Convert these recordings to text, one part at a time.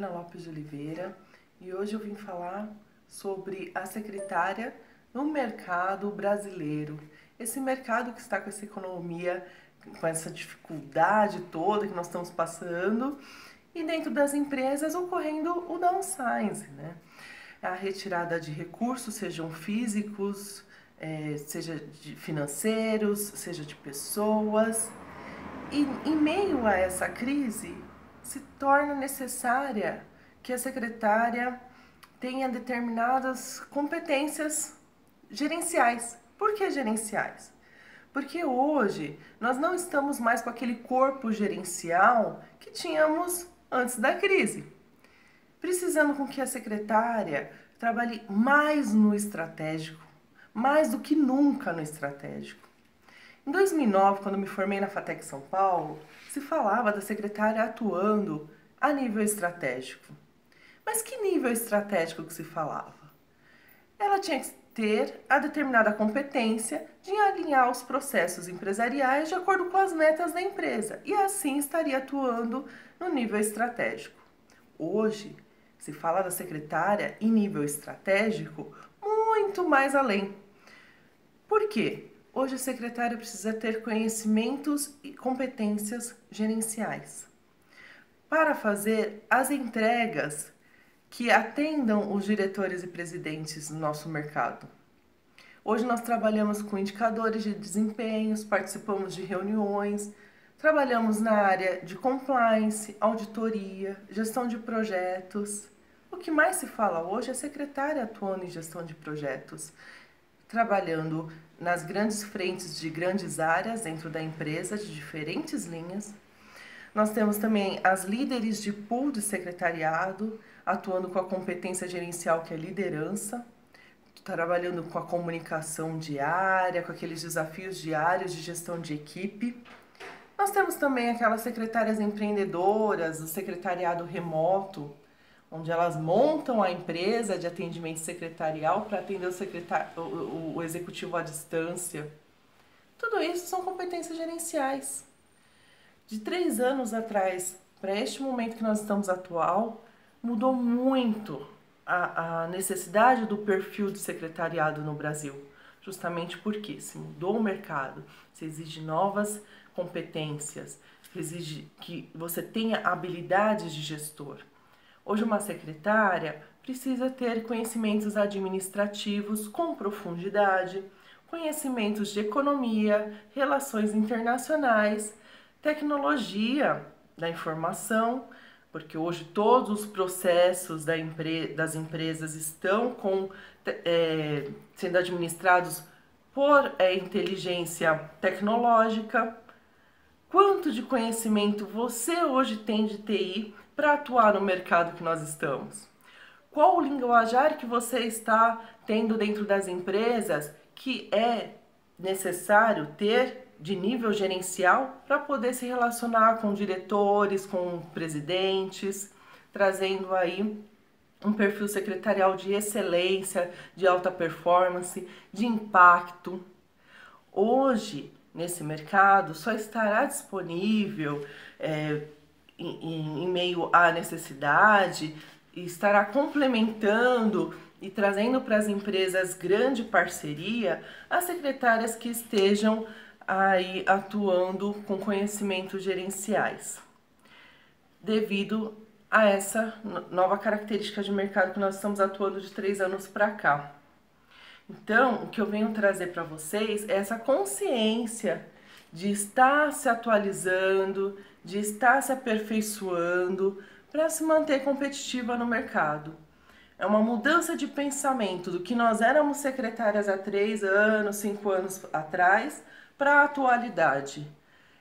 Lopes de Oliveira e hoje eu vim falar sobre a secretária no mercado brasileiro. Esse mercado que está com essa economia, com essa dificuldade toda que nós estamos passando e dentro das empresas ocorrendo o downsizing, né? A retirada de recursos, sejam físicos, seja de financeiros, seja de pessoas. E em meio a essa crise, se torna necessária que a secretária tenha determinadas competências gerenciais. Por que gerenciais? Porque hoje nós não estamos mais com aquele corpo gerencial que tínhamos antes da crise. Precisando com que a secretária trabalhe mais no estratégico, mais do que nunca no estratégico. Em 2009, quando me formei na FATEC São Paulo, se falava da secretária atuando a nível estratégico. Mas que nível estratégico que se falava? Ela tinha que ter a determinada competência de alinhar os processos empresariais de acordo com as metas da empresa e assim estaria atuando no nível estratégico. Hoje, se fala da secretária em nível estratégico muito mais além. Por quê? Hoje a secretária precisa ter conhecimentos e competências gerenciais para fazer as entregas que atendam os diretores e presidentes do nosso mercado. Hoje nós trabalhamos com indicadores de desempenhos, participamos de reuniões, trabalhamos na área de compliance, auditoria, gestão de projetos. O que mais se fala hoje é a secretária atuando em gestão de projetos, trabalhando nas grandes frentes de grandes áreas dentro da empresa, de diferentes linhas. Nós temos também as líderes de pool de secretariado, atuando com a competência gerencial que é liderança, trabalhando com a comunicação diária, com aqueles desafios diários de gestão de equipe. Nós temos também aquelas secretárias empreendedoras, o secretariado remoto, onde elas montam a empresa de atendimento secretarial para atender o executivo à distância. Tudo isso são competências gerenciais. De 3 anos atrás para este momento que nós estamos atual, mudou muito a necessidade do perfil de secretariado no Brasil. Justamente porque se mudou o mercado, se exige novas competências, se exige que você tenha habilidades de gestor. Hoje uma secretária precisa ter conhecimentos administrativos com profundidade, conhecimentos de economia, relações internacionais, tecnologia da informação, porque hoje todos os processos das empresas estão sendo administrados por inteligência tecnológica. Quanto de conhecimento você hoje tem de TI para atuar no mercado que nós estamos? Qual o linguajar que você está tendo dentro das empresas que é necessário ter de nível gerencial para poder se relacionar com diretores, com presidentes, trazendo aí um perfil secretarial de excelência, de alta performance, de impacto. Hoje, nesse mercado, só estará disponível em meio à necessidade e estará complementando e trazendo para as empresas grande parceria as secretárias que estejam aí atuando com conhecimentos gerenciais, devido a essa nova característica de mercado que nós estamos atuando de 3 anos para cá. Então, o que eu venho trazer para vocês é essa consciência de estar se atualizando, de estar se aperfeiçoando para se manter competitiva no mercado. É uma mudança de pensamento do que nós éramos secretárias há 3 anos, 5 anos atrás, para a atualidade.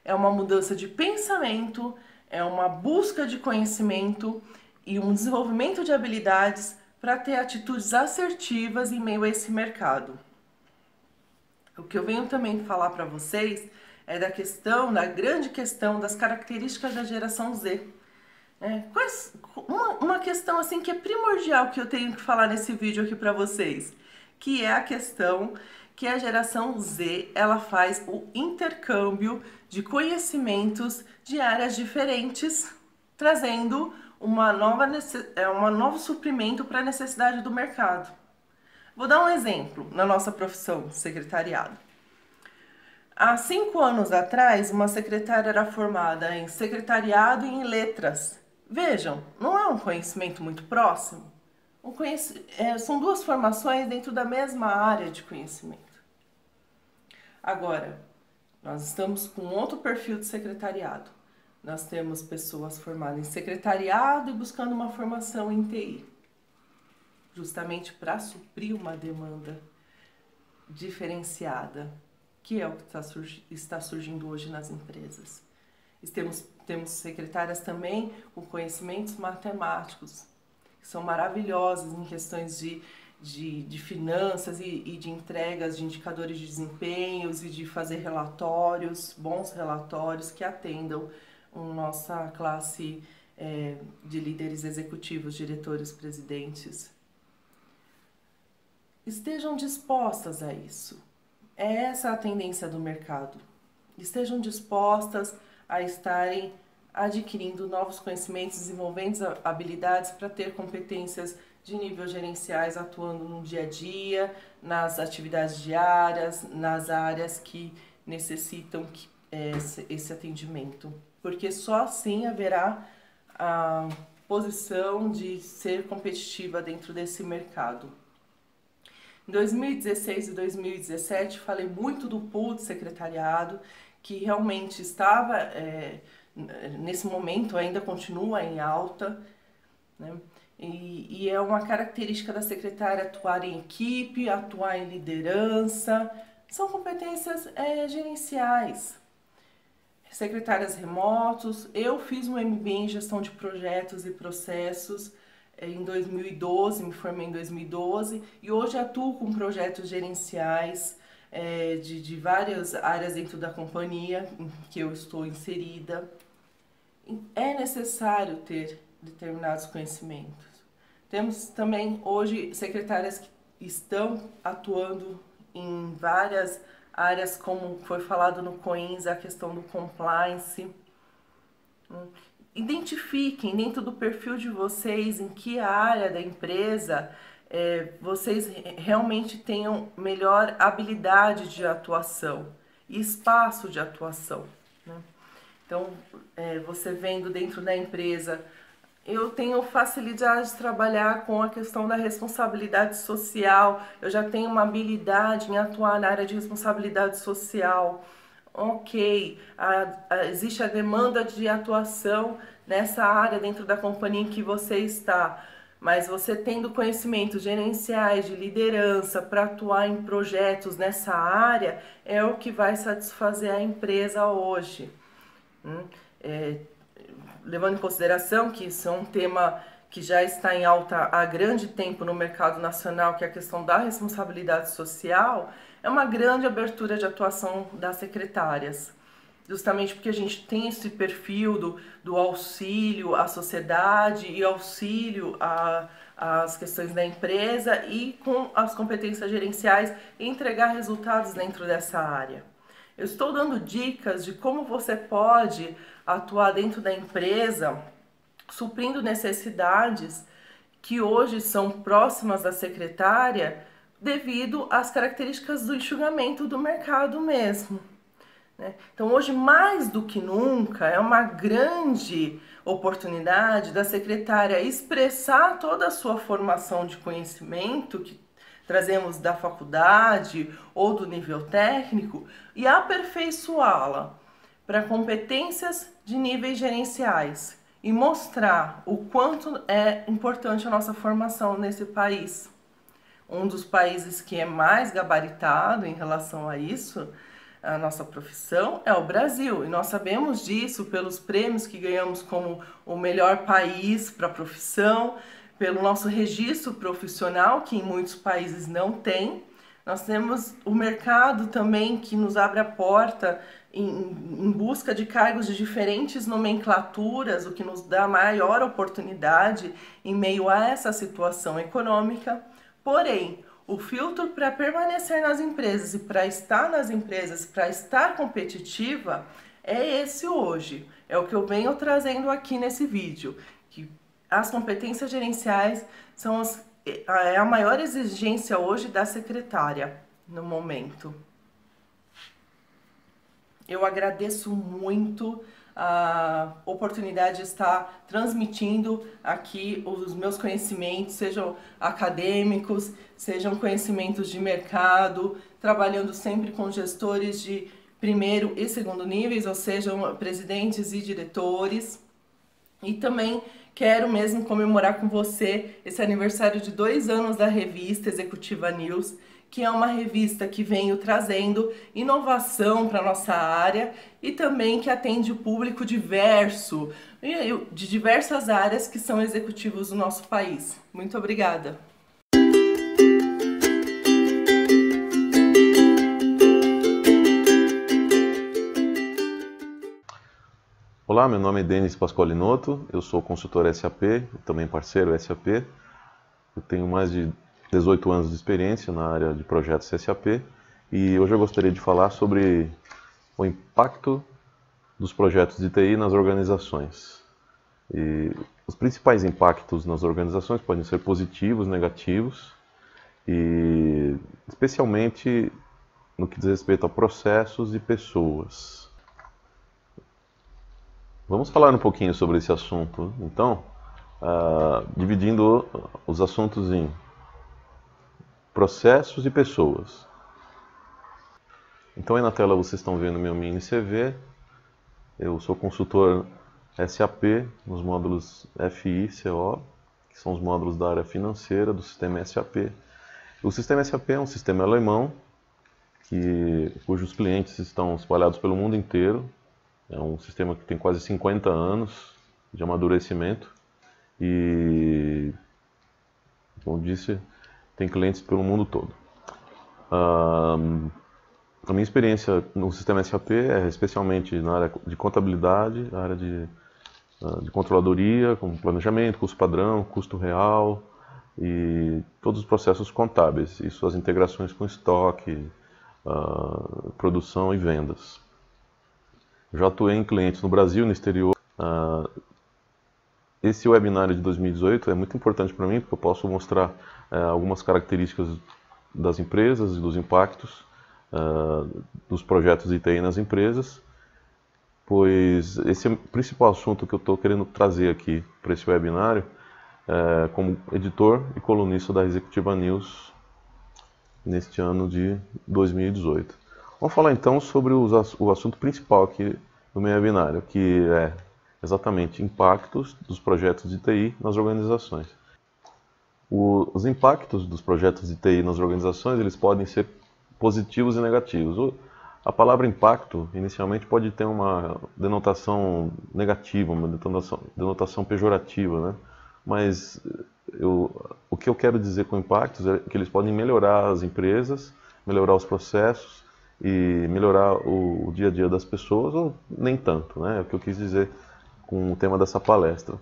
É uma mudança de pensamento, é uma busca de conhecimento e um desenvolvimento de habilidades para ter atitudes assertivas em meio a esse mercado. O que eu venho também falar para vocês é da grande questão das características da geração Z. Uma questão assim que é primordial que eu tenho que falar nesse vídeo aqui para vocês, que é a questão que a geração Z ela faz o intercâmbio de conhecimentos de áreas diferentes, trazendo um novo suprimento para a necessidade do mercado. Vou dar um exemplo na nossa profissão, secretariado. Há 5 anos atrás, uma secretária era formada em secretariado e em letras. Vejam, não é um conhecimento muito próximo? São duas formações dentro da mesma área de conhecimento. Agora, nós estamos com outro perfil de secretariado. Nós temos pessoas formadas em secretariado e buscando uma formação em TI, justamente para suprir uma demanda diferenciada, que é o que está surgindo hoje nas empresas. Temos secretárias também com conhecimentos matemáticos, que são maravilhosas em questões de finanças e de entregas de indicadores de desempenhos e de fazer relatórios, bons relatórios que atendam a nossa classe de líderes executivos, diretores, presidentes. Estejam dispostas a isso. É essa a tendência do mercado. Estejam dispostas a estarem adquirindo novos conhecimentos, desenvolvendo habilidades para ter competências de nível gerenciais, atuando no dia a dia, nas atividades diárias, nas áreas que necessitam esse atendimento. Porque só assim haverá a posição de ser competitiva dentro desse mercado. Em 2016 e 2017, falei muito do pool de secretariado, que realmente estava, nesse momento, ainda continua em alta, né? E é uma característica da secretária atuar em equipe, atuar em liderança, são competências gerenciais. Secretárias remotos, eu fiz um MBA em gestão de projetos e processos, em 2012, me formei em 2012 e hoje atuo com projetos gerenciais de várias áreas dentro da companhia em que eu estou inserida. É necessário ter determinados conhecimentos. Temos também hoje secretárias que estão atuando em várias áreas, como foi falado no COINS, a questão do compliance. Identifiquem dentro do perfil de vocês em que área da empresa vocês realmente tenham melhor habilidade de atuação e espaço de atuação, né? Então, você vendo dentro da empresa, eu tenho facilidade de trabalhar com a questão da responsabilidade social, eu já tenho uma habilidade em atuar na área de responsabilidade social. Ok, existe a demanda de atuação nessa área dentro da companhia em que você está, mas você tendo conhecimentos gerenciais de liderança para atuar em projetos nessa área é o que vai satisfazer a empresa hoje. Levando em consideração que isso é um tema que já está em alta há grande tempo no mercado nacional, que é a questão da responsabilidade social, é uma grande abertura de atuação das secretárias, justamente porque a gente tem esse perfil do auxílio à sociedade e auxílio às questões da empresa e com as competências gerenciais entregar resultados dentro dessa área. Eu estou dando dicas de como você pode atuar dentro da empresa, suprindo necessidades que hoje são próximas da secretária devido às características do enxugamento do mercado mesmo, né? Então, hoje, mais do que nunca, é uma grande oportunidade da secretária expressar toda a sua formação de conhecimento que trazemos da faculdade ou do nível técnico e aperfeiçoá-la para competências de níveis gerenciais e mostrar o quanto é importante a nossa formação nesse país. Um dos países que é mais gabaritado em relação a isso, a nossa profissão, é o Brasil. E nós sabemos disso pelos prêmios que ganhamos como o melhor país para a profissão, pelo nosso registro profissional, que em muitos países não tem. Nós temos o mercado também que nos abre a porta em busca de cargos de diferentes nomenclaturas, o que nos dá maior oportunidade em meio a essa situação econômica. Porém, o filtro para permanecer nas empresas e para estar nas empresas, para estar competitiva, é esse hoje. É o que eu venho trazendo aqui nesse vídeo, que As competências gerenciais são é a maior exigência hoje da secretária no momento. Eu agradeço muito a oportunidade de estar transmitindo aqui os meus conhecimentos, sejam acadêmicos, sejam conhecimentos de mercado, trabalhando sempre com gestores de primeiro e segundo níveis, ou seja, presidentes e diretores. E também quero mesmo comemorar com você esse aniversário de 2 anos da revista Executiva News, que é uma revista que venho trazendo inovação para a nossa área e também que atende o público diverso, de diversas áreas que são executivos do nosso país. Muito obrigada! Olá, meu nome é Denis Pasqualinotto, eu sou consultor SAP, também parceiro SAP. Eu tenho mais de 18 anos de experiência na área de projetos SAP e hoje eu gostaria de falar sobre o impacto dos projetos de TI nas organizações. E os principais impactos nas organizações podem ser positivos, negativos e especialmente no que diz respeito a processos e pessoas. Vamos falar um pouquinho sobre esse assunto, então, dividindo os assuntos em processos e pessoas. Então aí na tela vocês estão vendo meu mini CV, eu sou consultor SAP nos módulos FI e CO, que são os módulos da área financeira do sistema SAP. O sistema SAP é um sistema alemão, cujos clientes estão espalhados pelo mundo inteiro. É um sistema que tem quase 50 anos de amadurecimento e, como disse, tem clientes pelo mundo todo. A minha experiência no sistema SAP é especialmente na área de contabilidade, na área de controladoria, como planejamento, custo padrão, custo real e todos os processos contábeis e suas integrações com estoque, produção e vendas. Já atuei em clientes no Brasil e no exterior. Esse webinário de 2018 é muito importante para mim, porque eu posso mostrar algumas características das empresas e dos impactos dos projetos de TI nas empresas, pois esse é o principal assunto que eu estou querendo trazer aqui para esse webinário, como editor e colunista da Executiva News neste ano de 2018. Vamos falar então sobre o assunto principal aqui do meu webinário, que é exatamente impactos dos projetos de TI nas organizações. Os impactos dos projetos de TI nas organizações, eles podem ser positivos e negativos. A palavra impacto, inicialmente, pode ter uma denotação negativa, uma denotação pejorativa, né? Mas o que eu quero dizer com impactos é que eles podem melhorar as empresas, melhorar os processos e melhorar o dia a dia das pessoas, ou nem tanto, né? É o que eu quis dizer com o tema dessa palestra.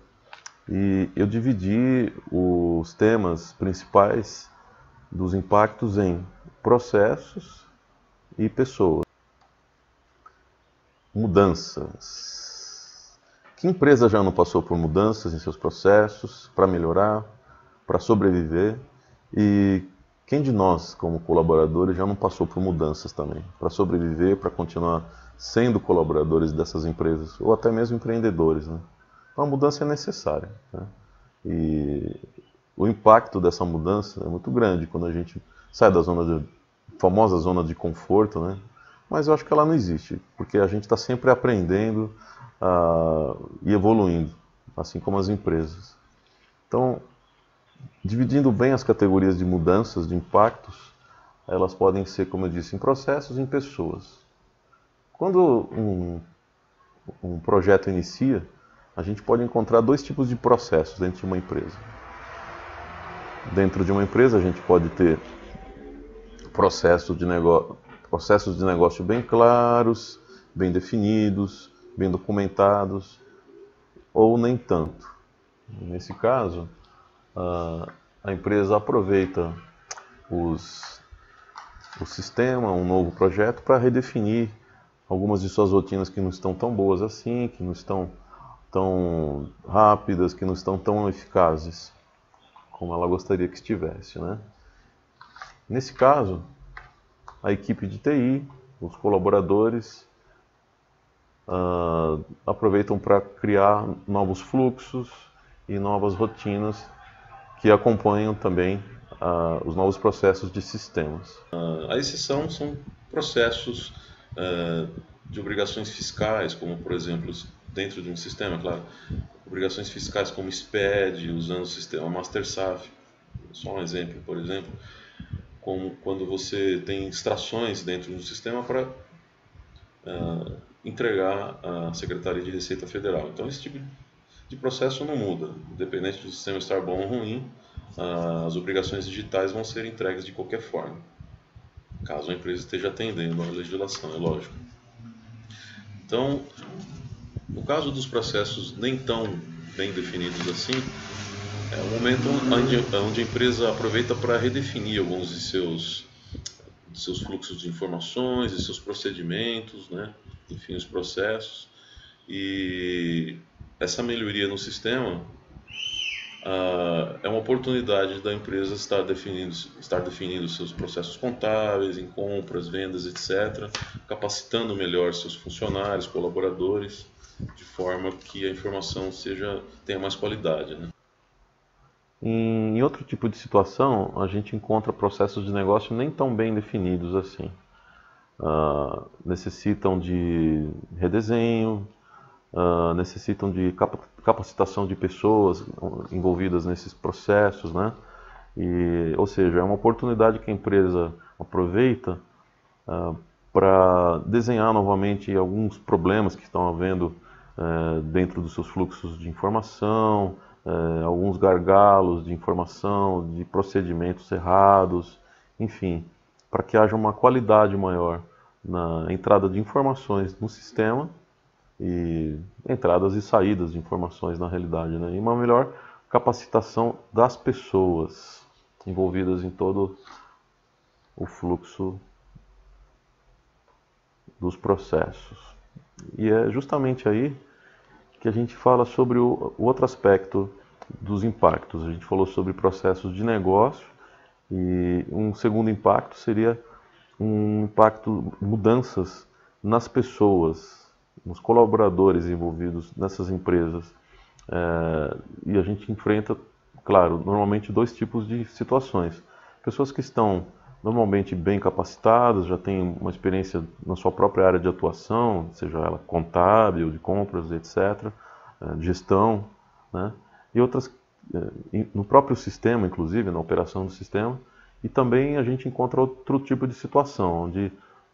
E eu dividi os temas principais dos impactos em processos e pessoas. Mudanças. Que empresa já não passou por mudanças em seus processos para melhorar, para sobreviver? E quem de nós, como colaboradores, já não passou por mudanças também, para sobreviver, para continuar sendo colaboradores dessas empresas, ou até mesmo empreendedores, né? Então a mudança é necessária, né? E o impacto dessa mudança é muito grande quando a gente sai da famosa zona de conforto, né? Mas eu acho que ela não existe, porque a gente está sempre aprendendo e evoluindo, assim como as empresas. Então, dividindo bem as categorias de mudanças, de impactos, elas podem ser, como eu disse, em processos e em pessoas. Quando um projeto inicia, a gente pode encontrar 2 tipos de processos dentro de uma empresa. Dentro de uma empresa, a gente pode ter processos de negócio bem claros, bem definidos, bem documentados, ou nem tanto. Nesse caso, a empresa aproveita o sistema, um novo projeto, para redefinir algumas de suas rotinas que não estão tão boas assim, que não estão tão rápidas, que não estão tão eficazes como ela gostaria que estivesse, né? Nesse caso, a equipe de TI, os colaboradores, aproveitam para criar novos fluxos e novas rotinas que acompanham também os novos processos de sistemas. A exceção são processos de obrigações fiscais, como por exemplo, dentro de um sistema, claro, obrigações fiscais como SPED, usando o sistema MasterSAF, só um exemplo, por exemplo, como quando você tem extrações dentro do sistema para entregar à Secretaria de Receita Federal. Então esse tipo de processo não muda, independente do sistema estar bom ou ruim, as obrigações digitais vão ser entregues de qualquer forma, caso a empresa esteja atendendo à legislação, é lógico. Então, no caso dos processos nem tão bem definidos assim, é um momento onde a empresa aproveita para redefinir alguns de seus fluxos de informações, de seus procedimentos, né? Enfim, os processos. E essa melhoria no sistema é uma oportunidade da empresa estar definindo seus processos contábeis, em compras, vendas, etc., capacitando melhor seus funcionários, colaboradores, de forma que a informação tenha mais qualidade, né? Em outro tipo de situação, a gente encontra processos de negócio nem tão bem definidos assim. Necessitam de redesenho, necessitam de capacitação de pessoas envolvidas nesses processos, né? Ou seja, é uma oportunidade que a empresa aproveita para desenhar novamente alguns problemas que estão havendo dentro dos seus fluxos de informação, alguns gargalos de informação, de procedimentos errados, enfim, para que haja uma qualidade maior na entrada de informações no sistema e entradas e saídas de informações na realidade, né? E uma melhor capacitação das pessoas envolvidas em todo o fluxo dos processos. E é justamente aí que a gente fala sobre o outro aspecto dos impactos. A gente falou sobre processos de negócio e um segundo impacto seria um impacto, mudanças nas pessoas, nos colaboradores envolvidos nessas empresas. E a gente enfrenta, claro, normalmente dois tipos de situações. Pessoas que estão normalmente bem capacitadas, já têm uma experiência na sua própria área de atuação, seja ela contábil, de compras, etc., de gestão, né? E outras no próprio sistema, inclusive, na operação do sistema. E também a gente encontra outro tipo de situação, onde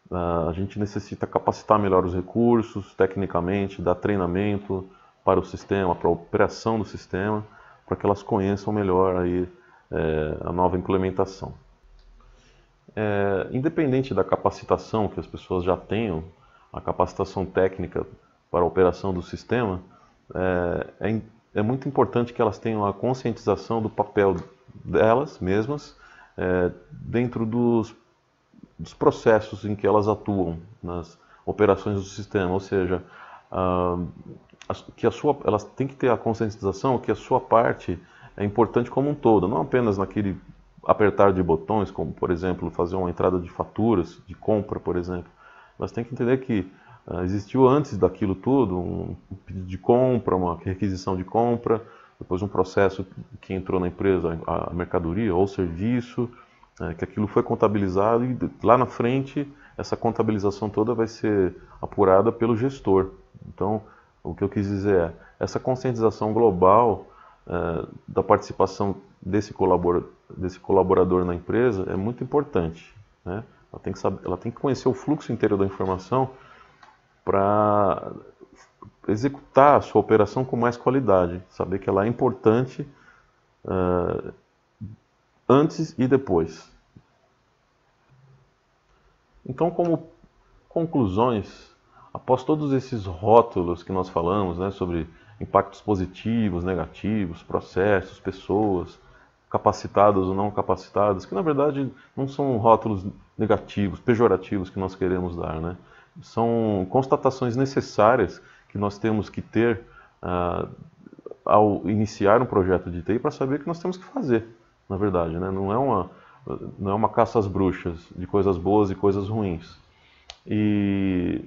a gente necessita capacitar melhor os recursos, tecnicamente, dar treinamento para o sistema, para a operação do sistema, para que elas conheçam melhor aí, a nova implementação. Independente da capacitação que as pessoas já tenham, a capacitação técnica para a operação do sistema, é muito importante que elas tenham a conscientização do papel delas mesmas dentro dos processos em que elas atuam, nas operações do sistema, ou seja, elas têm que ter a conscientização que a sua parte é importante como um todo, não apenas naquele apertar de botões, como por exemplo fazer uma entrada de faturas, de compra, por exemplo. Elas têm que entender que existiu antes daquilo tudo um pedido de compra, uma requisição de compra, depois um processo que entrou na empresa, a mercadoria ou serviço, que aquilo foi contabilizado e lá na frente essa contabilização toda vai ser apurada pelo gestor. Então, o que eu quis dizer é, essa conscientização global da participação desse colaborador na empresa é muito importante, né? Ela tem que conhecer o fluxo inteiro da informação para executar a sua operação com mais qualidade, saber que ela é importante antes e depois. Então, como conclusões, após todos esses rótulos que nós falamos, né, sobre impactos positivos, negativos, processos, pessoas, capacitadas ou não capacitadas, que na verdade não são rótulos negativos, pejorativos que nós queremos dar, né? São constatações necessárias que nós temos que ter ao iniciar um projeto de TI para saber o que nós temos que fazer, na verdade, né? Não é uma caça às bruxas de coisas boas e coisas ruins. E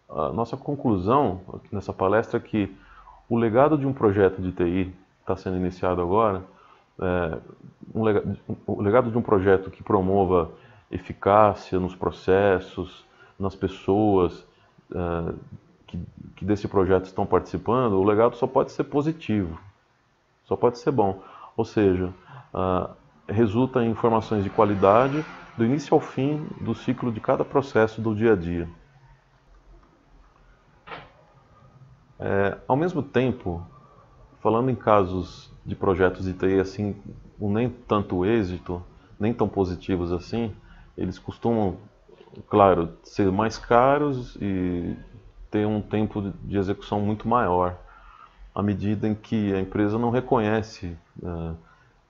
a nossa conclusão aqui nessa palestra é que o legado de um projeto de TI que está sendo iniciado agora, o legado de um projeto que promova eficácia nos processos, nas pessoas que desse projeto estão participando, o legado só pode ser positivo, só pode ser bom. Ou seja, resulta em informações de qualidade do início ao fim do ciclo de cada processo do dia a dia. Ao mesmo tempo, falando em casos de projetos de TI assim, com nem tanto êxito, nem tão positivos assim, eles costumam, claro, ser mais caros e ter um tempo de execução muito maior, à medida em que a empresa não reconhece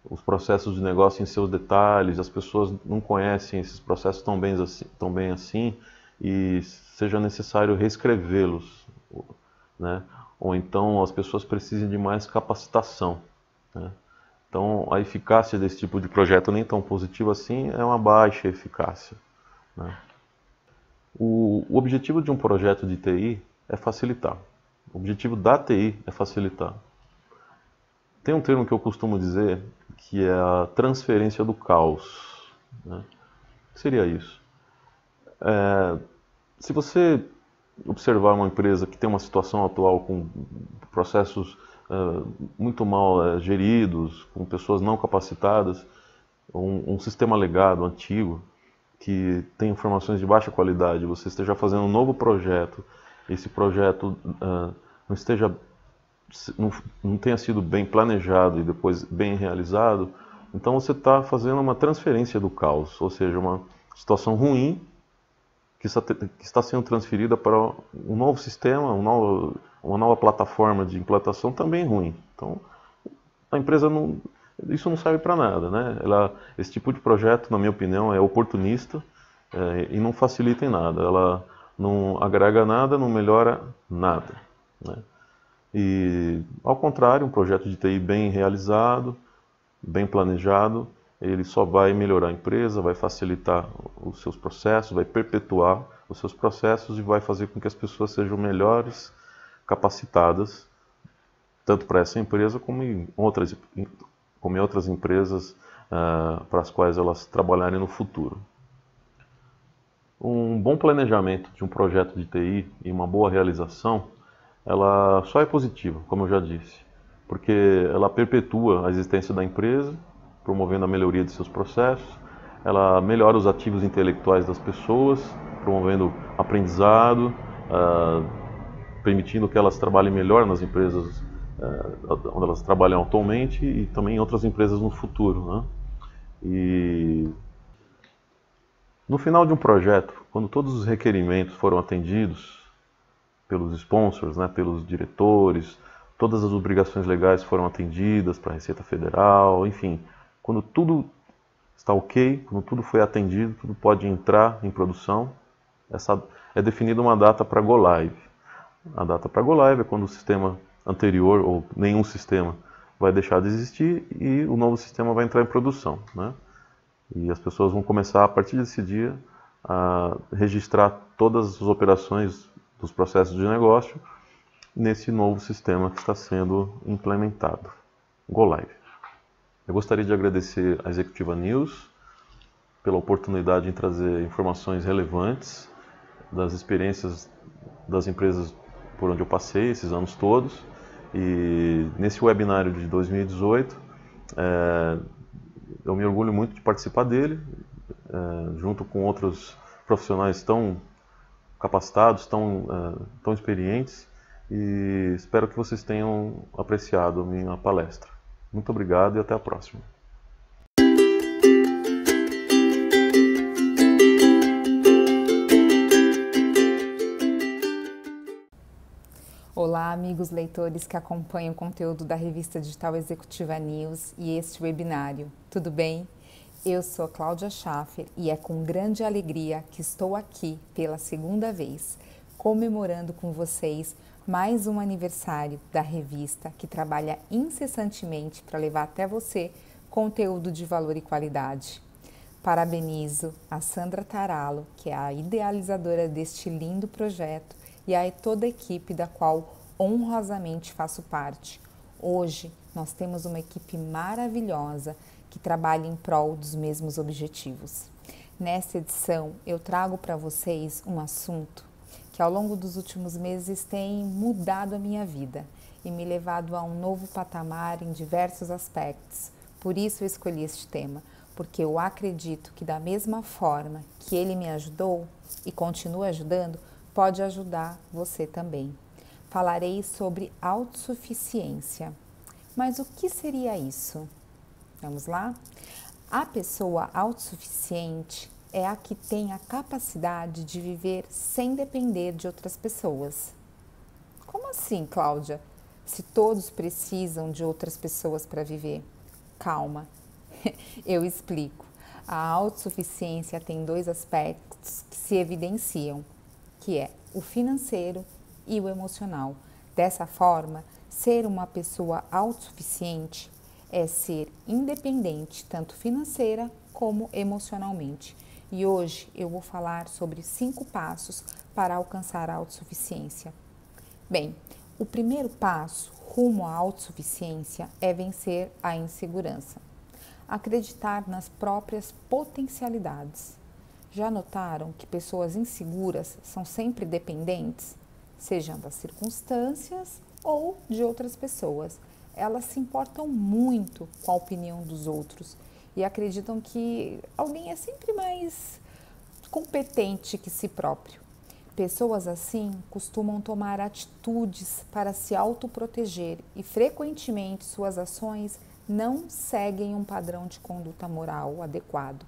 os processos de negócio em seus detalhes, as pessoas não conhecem esses processos tão bem assim e seja necessário reescrevê-los, né? Ou então as pessoas precisem de mais capacitação, né? Então a eficácia desse tipo de projeto nem tão positiva assim é uma baixa eficácia, né? O objetivo de um projeto de TI é facilitar. O objetivo da TI é facilitar. Tem um termo que eu costumo dizer que é a transferência do caos, né? O que seria isso? Se você observar uma empresa que tem uma situação atual com processos muito mal geridos, com pessoas não capacitadas, um sistema legado antigo, que tem informações de baixa qualidade, você esteja fazendo um novo projeto, esse projeto não tenha sido bem planejado e depois bem realizado, então você está fazendo uma transferência do caos, ou seja, uma situação ruim que está sendo transferida para um novo sistema, uma nova plataforma de implantação também ruim. Então, a empresa isso não serve para nada, né? Esse tipo de projeto, na minha opinião, é oportunista e não facilita em nada. Ela não agrega nada, não melhora nada, né? E, ao contrário, um projeto de TI bem realizado, bem planejado, ele só vai melhorar a empresa, vai facilitar os seus processos, vai perpetuar os seus processos e vai fazer com que as pessoas sejam melhores capacitadas, tanto para essa empresa como em outras empresas para as quais elas trabalharem no futuro. Um bom planejamento de um projeto de TI e uma boa realização, ela só é positiva, como eu já disse, porque ela perpetua a existência da empresa, promovendo a melhoria de seus processos, ela melhora os ativos intelectuais das pessoas, promovendo aprendizado, permitindo que elas trabalhem melhor nas empresas onde elas trabalham atualmente e também em outras empresas no futuro, né? E no final de um projeto, quando todos os requerimentos foram atendidos pelos sponsors, né, pelos diretores, todas as obrigações legais foram atendidas para a Receita Federal, enfim, quando tudo está ok, quando tudo foi atendido, tudo pode entrar em produção, é definida uma data para Go Live. A data para Go Live é quando o sistema anterior, ou nenhum sistema, vai deixar de existir e o novo sistema vai entrar em produção, né? E as pessoas vão começar, a partir desse dia, a registrar todas as operações dos processos de negócio nesse novo sistema que está sendo implementado, Go Live. Eu gostaria de agradecer à Executiva News pela oportunidade de trazer informações relevantes das experiências das empresas por onde eu passei esses anos todos. E nesse webinário de 2018, eu me orgulho muito de participar dele, junto com outros profissionais tão capacitados, tão experientes, e espero que vocês tenham apreciado a minha palestra. Muito obrigado e até a próxima. Olá, amigos leitores que acompanham o conteúdo da revista digital Executiva News e este webinário. Tudo bem? Eu sou Cláudia Schaffer e é com grande alegria que estou aqui pela segunda vez, comemorando com vocês mais um aniversário da revista que trabalha incessantemente para levar até você conteúdo de valor e qualidade. Parabenizo a Sandra Taralo, que é a idealizadora deste lindo projeto, e a toda a equipe da qual honrosamente faço parte. Hoje nós temos uma equipe maravilhosa que trabalha em prol dos mesmos objetivos. Nesta edição eu trago para vocês um assunto que ao longo dos últimos meses tem mudado a minha vida e me levado a um novo patamar em diversos aspectos. Por isso eu escolhi este tema, porque eu acredito que da mesma forma que ele me ajudou e continua ajudando, pode ajudar você também. Falarei sobre autossuficiência. Mas o que seria isso? Vamos lá? A pessoa autossuficiente é a que tem a capacidade de viver sem depender de outras pessoas. Como assim, Cláudia? Se todos precisam de outras pessoas para viver? Calma, eu explico. A autossuficiência tem dois aspectos que se evidenciam, que é o financeiro e o emocional. Dessa forma, ser uma pessoa autossuficiente é ser independente tanto financeira como emocionalmente. E hoje eu vou falar sobre 5 passos para alcançar a autossuficiência. Bem, o primeiro passo rumo à autossuficiência é vencer a insegurança. Acreditar nas próprias potencialidades. Já notaram que pessoas inseguras são sempre dependentes, sejam das circunstâncias ou de outras pessoas? Elas se importam muito com a opinião dos outros e acreditam que alguém é sempre mais competente que si próprio. Pessoas assim costumam tomar atitudes para se autoproteger e frequentemente suas ações não seguem um padrão de conduta moral adequado.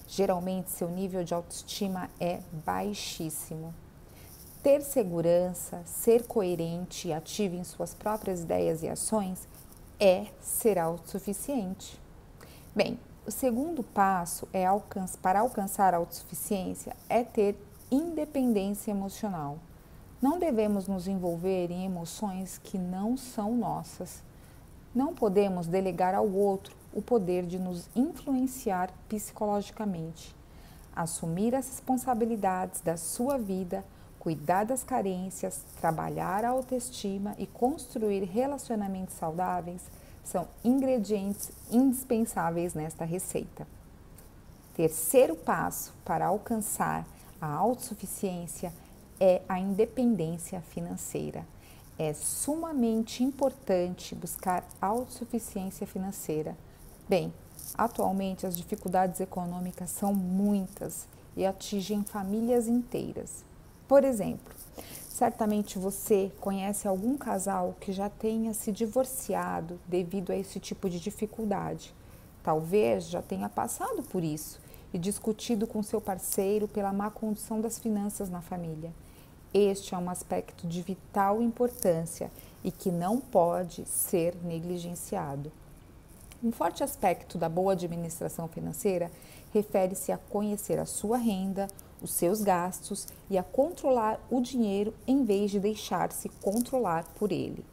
Geralmente seu nível de autoestima é baixíssimo. Ter segurança, ser coerente e ativo em suas próprias ideias e ações é ser autossuficiente. Bem, o segundo passo para alcançar a autossuficiência é ter independência emocional. Não devemos nos envolver em emoções que não são nossas. Não podemos delegar ao outro o poder de nos influenciar psicologicamente. Assumir as responsabilidades da sua vida, cuidar das carências, trabalhar a autoestima e construir relacionamentos saudáveis são ingredientes indispensáveis nesta receita. Terceiro passo para alcançar a autossuficiência é a independência financeira. É sumamente importante buscar autossuficiência financeira. Bem, atualmente as dificuldades econômicas são muitas e atingem famílias inteiras. Por exemplo, certamente você conhece algum casal que já tenha se divorciado devido a esse tipo de dificuldade. Talvez já tenha passado por isso e discutido com seu parceiro pela má condução das finanças na família. Este é um aspecto de vital importância e que não pode ser negligenciado. Um forte aspecto da boa administração financeira refere-se a conhecer a sua renda, os seus gastos e a controlar o dinheiro em vez de deixar-se controlar por ele.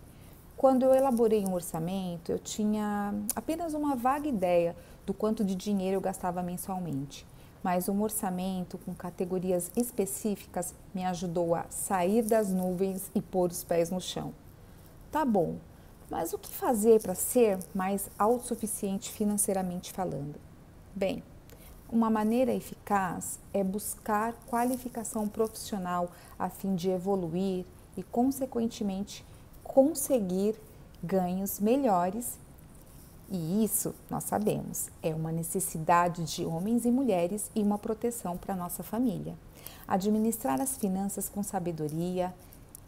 Quando eu elaborei um orçamento, eu tinha apenas uma vaga ideia do quanto de dinheiro eu gastava mensalmente, mas um orçamento com categorias específicas me ajudou a sair das nuvens e pôr os pés no chão. Tá bom, mas o que fazer para ser mais autossuficiente financeiramente falando? Bem, uma maneira eficaz é buscar qualificação profissional a fim de evoluir e, consequentemente, conseguir ganhos melhores. E isso, nós sabemos, é uma necessidade de homens e mulheres e uma proteção para a nossa família. Administrar as finanças com sabedoria,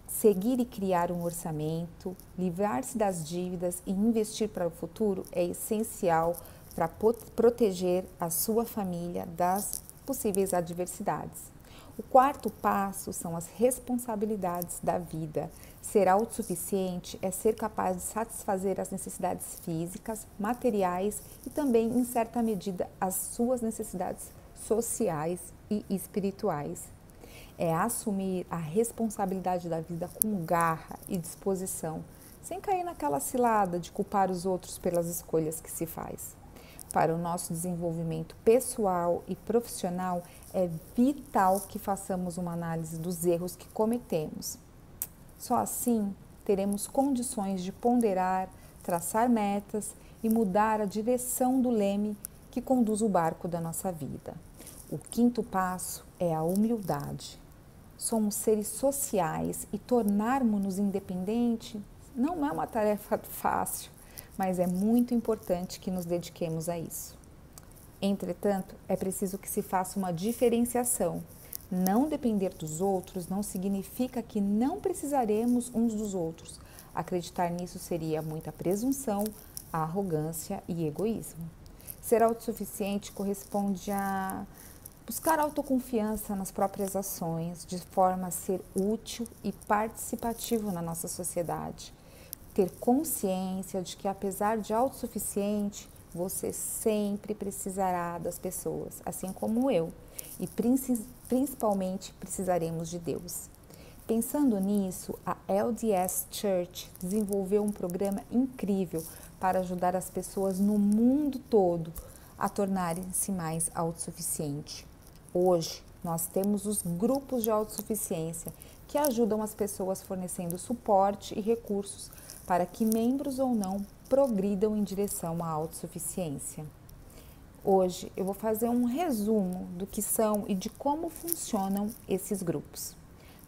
seguir e criar um orçamento, livrar-se das dívidas e investir para o futuro é essencial para proteger a sua família das possíveis adversidades. O quarto passo são as responsabilidades da vida. Ser autossuficiente é ser capaz de satisfazer as necessidades físicas, materiais e também, em certa medida, as suas necessidades sociais e espirituais. é assumir a responsabilidade da vida com garra e disposição, sem cair naquela cilada de culpar os outros pelas escolhas que se faz. Para o nosso desenvolvimento pessoal e profissional, é vital que façamos uma análise dos erros que cometemos. Só assim teremos condições de ponderar, traçar metas e mudar a direção do leme que conduz o barco da nossa vida. O quinto passo é a humildade. Somos seres sociais e tornarmos-nos independentes não é uma tarefa fácil, mas é muito importante que nos dediquemos a isso. Entretanto, é preciso que se faça uma diferenciação. Não depender dos outros não significa que não precisaremos uns dos outros. Acreditar nisso seria muita presunção, arrogância e egoísmo. Ser autossuficiente corresponde a buscar autoconfiança nas próprias ações, de forma a ser útil e participativo na nossa sociedade. Ter consciência de que, apesar de autossuficiente, você sempre precisará das pessoas, assim como eu, e principalmente precisaremos de Deus. Pensando nisso, a LDS Church desenvolveu um programa incrível para ajudar as pessoas no mundo todo a tornarem-se mais autossuficientes. Hoje, nós temos os grupos de autossuficiência que ajudam as pessoas fornecendo suporte e recursos para que membros ou não progridam em direção à autossuficiência. Hoje eu vou fazer um resumo do que são e de como funcionam esses grupos.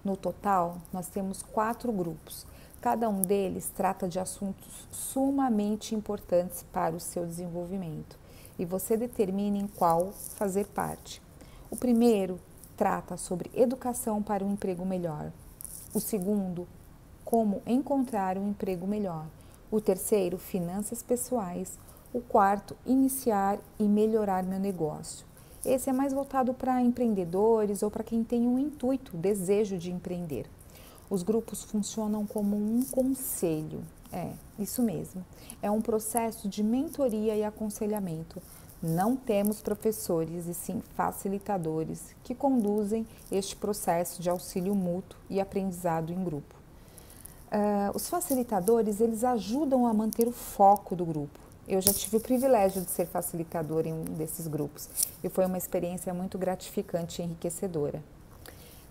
No total, nós temos 4 grupos. Cada um deles trata de assuntos sumamente importantes para o seu desenvolvimento e você determina em qual fazer parte. O primeiro trata sobre educação para um emprego melhor. O segundo, como encontrar um emprego melhor. O terceiro, finanças pessoais. O quarto, iniciar e melhorar meu negócio. Esse é mais voltado para empreendedores ou para quem tem um intuito, desejo de empreender. Os grupos funcionam como um conselho. Isso mesmo. É um processo de mentoria e aconselhamento. Não temos professores, e sim facilitadores que conduzem este processo de auxílio mútuo e aprendizado em grupo. Os facilitadores, eles ajudam a manter o foco do grupo. Eu já tive o privilégio de ser facilitadora em um desses grupos e foi uma experiência muito gratificante e enriquecedora.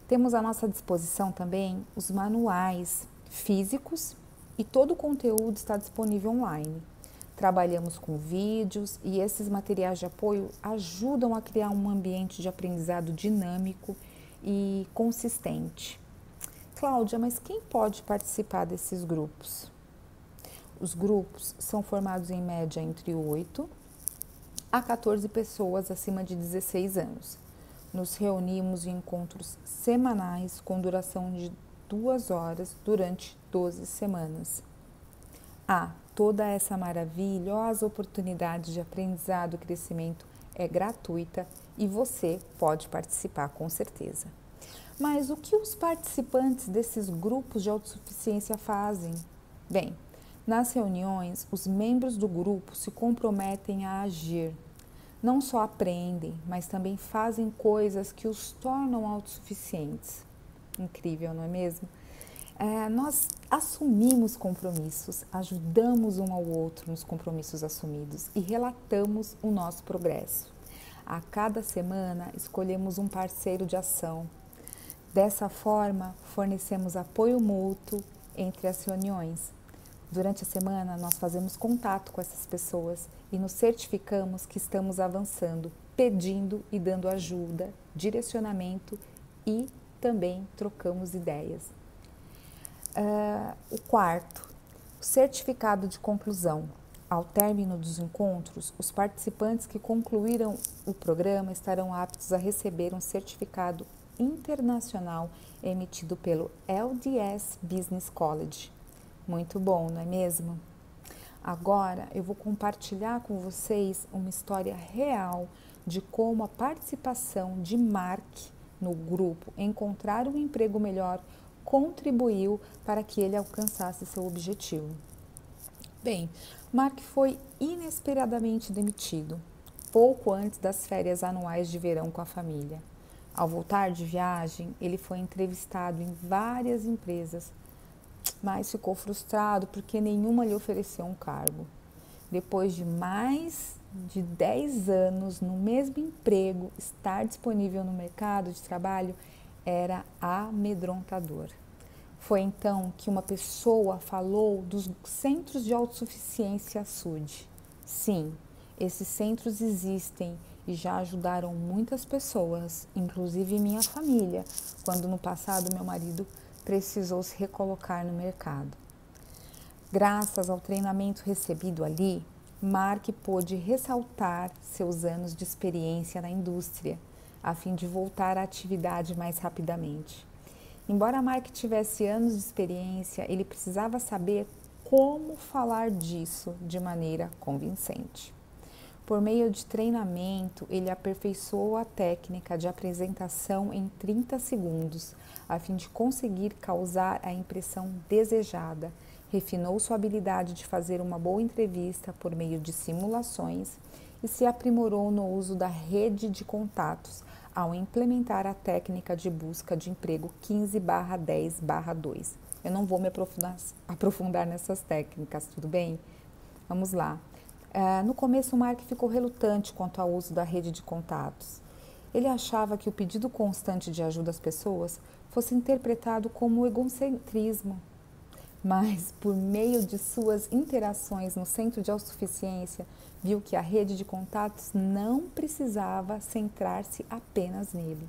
Temos à nossa disposição também os manuais físicos e todo o conteúdo está disponível online. Trabalhamos com vídeos e esses materiais de apoio ajudam a criar um ambiente de aprendizado dinâmico e consistente. Cláudia, mas quem pode participar desses grupos? Os grupos são formados em média entre 8 a 14 pessoas acima de 16 anos. Nos reunimos em encontros semanais com duração de 2 horas durante 12 semanas. Toda essa maravilhosa oportunidade de aprendizado e crescimento é gratuita e você pode participar com certeza. Mas o que os participantes desses grupos de autossuficiência fazem? Bem, nas reuniões, os membros do grupo se comprometem a agir. Não só aprendem, mas também fazem coisas que os tornam autossuficientes. Incrível, não é mesmo? Nós assumimos compromissos, ajudamos um ao outro nos compromissos assumidos e relatamos o nosso progresso. A cada semana, escolhemos um parceiro de ação. Dessa forma, fornecemos apoio mútuo entre as reuniões. Durante a semana, nós fazemos contato com essas pessoas e nos certificamos que estamos avançando, pedindo e dando ajuda, direcionamento e também trocamos ideias. O quarto, o certificado de conclusão. Ao término dos encontros, os participantes que concluíram o programa estarão aptos a receber um certificado internacional emitido pelo LDS Business College. Muito bom, não é mesmo? Agora eu vou compartilhar com vocês uma história real de como a participação de Mark no grupo Encontrar um Emprego Melhor contribuiu para que ele alcançasse seu objetivo. Bem, Mark foi inesperadamente demitido, pouco antes das férias anuais de verão com a família. Ao voltar de viagem, ele foi entrevistado em várias empresas, mas ficou frustrado porque nenhuma lhe ofereceu um cargo. Depois de mais de 10 anos no mesmo emprego, estar disponível no mercado de trabalho era amedrontador. Foi então que uma pessoa falou dos centros de autossuficiência SUD. Sim, esses centros existem e já ajudaram muitas pessoas, inclusive minha família, quando no passado meu marido precisou se recolocar no mercado. Graças ao treinamento recebido ali, Mark pôde ressaltar seus anos de experiência na indústria, a fim de voltar à atividade mais rapidamente. Embora Mark tivesse anos de experiência, ele precisava saber como falar disso de maneira convincente. Por meio de treinamento, ele aperfeiçoou a técnica de apresentação em 30 segundos, a fim de conseguir causar a impressão desejada. Refinou sua habilidade de fazer uma boa entrevista por meio de simulações e se aprimorou no uso da rede de contatos ao implementar a técnica de busca de emprego 15/10/2. Eu não vou me aprofundar nessas técnicas, tudo bem? Vamos lá. No começo, o Mark ficou relutante quanto ao uso da rede de contatos. Ele achava que o pedido constante de ajuda às pessoas fosse interpretado como egocentrismo. Mas, por meio de suas interações no centro de autossuficiência, viu que a rede de contatos não precisava centrar-se apenas nele.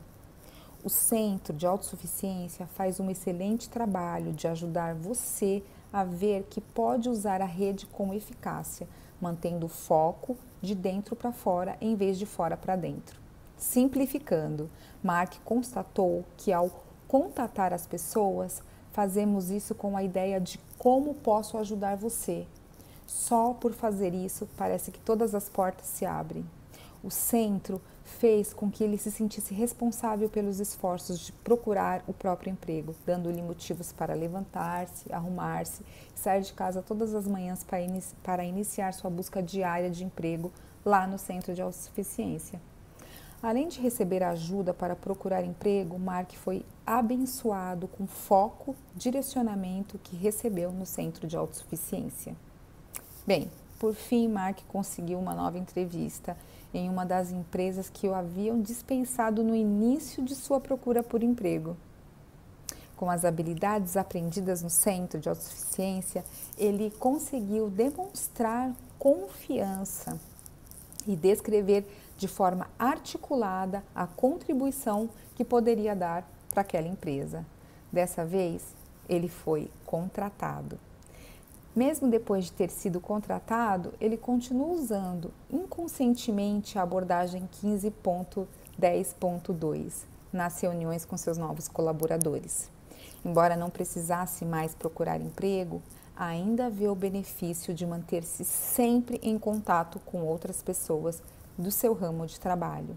O centro de autossuficiência faz um excelente trabalho de ajudar você a ver que pode usar a rede com eficácia, mantendo o foco de dentro para fora em vez de fora para dentro. Simplificando, Mark constatou que ao contatar as pessoas, fazemos isso com a ideia de como posso ajudar você. Só por fazer isso, parece que todas as portas se abrem. O centro fez com que ele se sentisse responsável pelos esforços de procurar o próprio emprego, dando-lhe motivos para levantar-se, arrumar-se e sair de casa todas as manhãs para iniciar sua busca diária de emprego lá no centro de autossuficiência. Além de receber ajuda para procurar emprego, Mark foi abençoado com foco, direcionamento que recebeu no centro de autossuficiência. Bem, por fim, Mark conseguiu uma nova entrevista em uma das empresas que o haviam dispensado no início de sua procura por emprego. Com as habilidades aprendidas no centro de autossuficiência, ele conseguiu demonstrar confiança e descrever de forma articulada a contribuição que poderia dar para aquela empresa. Dessa vez, ele foi contratado. Mesmo depois de ter sido contratado, ele continua usando inconscientemente a abordagem 15.10.2 nas reuniões com seus novos colaboradores. Embora não precisasse mais procurar emprego, ainda vê o benefício de manter-se sempre em contato com outras pessoas do seu ramo de trabalho.